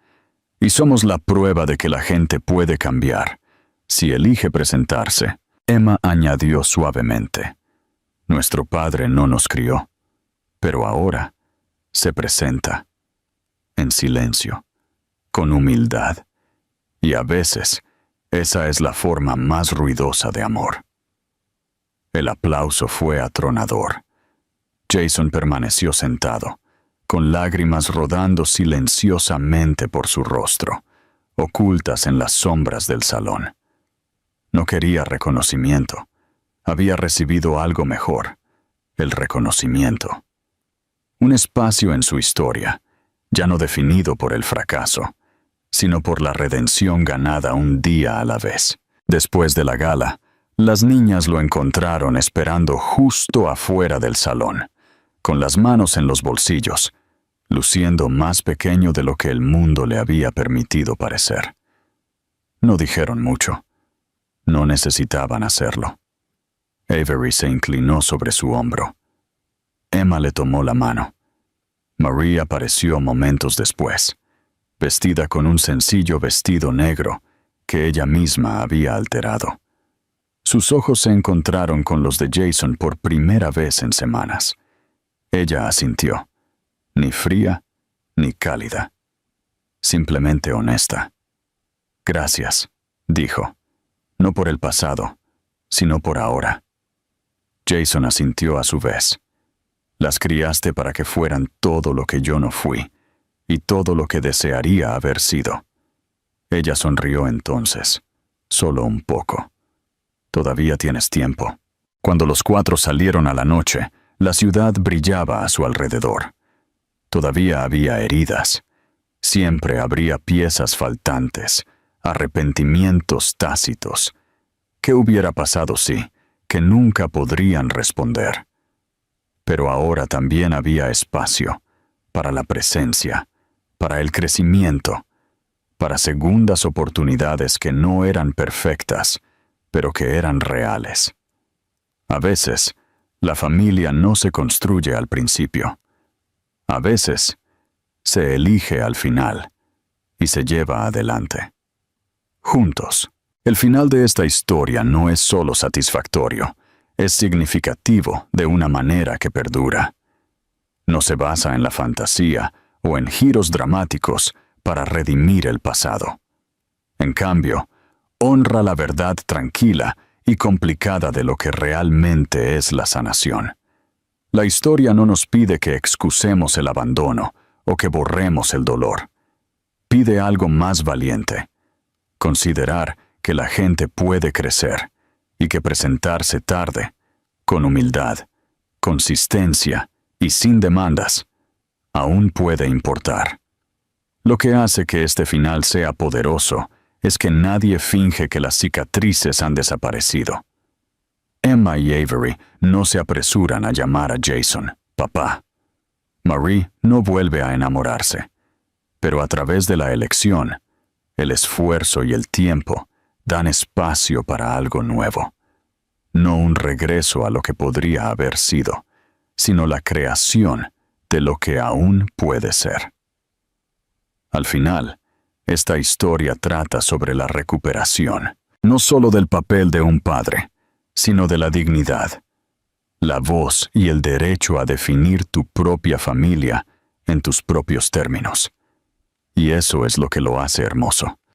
Y somos la prueba de que la gente puede cambiar, si elige presentarse. Emma añadió suavemente. Nuestro padre no nos crió, pero ahora se presenta, en silencio, con humildad, y a veces Esa es la forma más ruidosa de amor. El aplauso fue atronador. Jason permaneció sentado, con lágrimas rodando silenciosamente por su rostro, ocultas en las sombras del salón. No quería reconocimiento. Había recibido algo mejor, el reconocimiento. Un espacio en su historia, ya no definido por el fracaso, sino por la redención ganada un día a la vez. Después de la gala, las niñas lo encontraron esperando justo afuera del salón, con las manos en los bolsillos, luciendo más pequeño de lo que el mundo le había permitido parecer. No dijeron mucho. No necesitaban hacerlo. Avery se inclinó sobre su hombro. Emma le tomó la mano. Marie apareció momentos después, vestida con un sencillo vestido negro que ella misma había alterado. Sus ojos se encontraron con los de Jason por primera vez en semanas. Ella asintió, ni fría ni cálida, simplemente honesta. «Gracias», dijo, «no por el pasado, sino por ahora». Jason asintió a su vez. «Las criaste para que fueran todo lo que yo no fui, y todo lo que desearía haber sido». Ella sonrió entonces, solo un poco. «Todavía tienes tiempo». Cuando los cuatro salieron a la noche, la ciudad brillaba a su alrededor. Todavía había heridas. Siempre habría piezas faltantes, arrepentimientos tácitos. ¿Qué hubiera pasado si? Que nunca podrían responder. Pero ahora también había espacio para la presencia, para el crecimiento, para segundas oportunidades que no eran perfectas, pero que eran reales. A veces, la familia no se construye al principio. A veces, se elige al final y se lleva adelante. Juntos. El final de esta historia no es solo satisfactorio, es significativo de una manera que perdura. No se basa en la fantasía o en giros dramáticos para redimir el pasado. En cambio, honra la verdad tranquila y complicada de lo que realmente es la sanación. La historia no nos pide que excusemos el abandono o que borremos el dolor. Pide algo más valiente: considerar que la gente puede crecer y que presentarse tarde, con humildad, consistencia y sin demandas, aún puede importar. Lo que hace que este final sea poderoso es que nadie finge que las cicatrices han desaparecido. Emma y Avery no se apresuran a llamar a Jason papá. Marie no vuelve a enamorarse, pero a través de la elección, el esfuerzo y el tiempo dan espacio para algo nuevo. No un regreso a lo que podría haber sido, sino la creación de lo que aún puede ser. Al final, esta historia trata sobre la recuperación, no solo del papel de un padre, sino de la dignidad, la voz y el derecho a definir tu propia familia en tus propios términos. Y eso es lo que lo hace hermoso.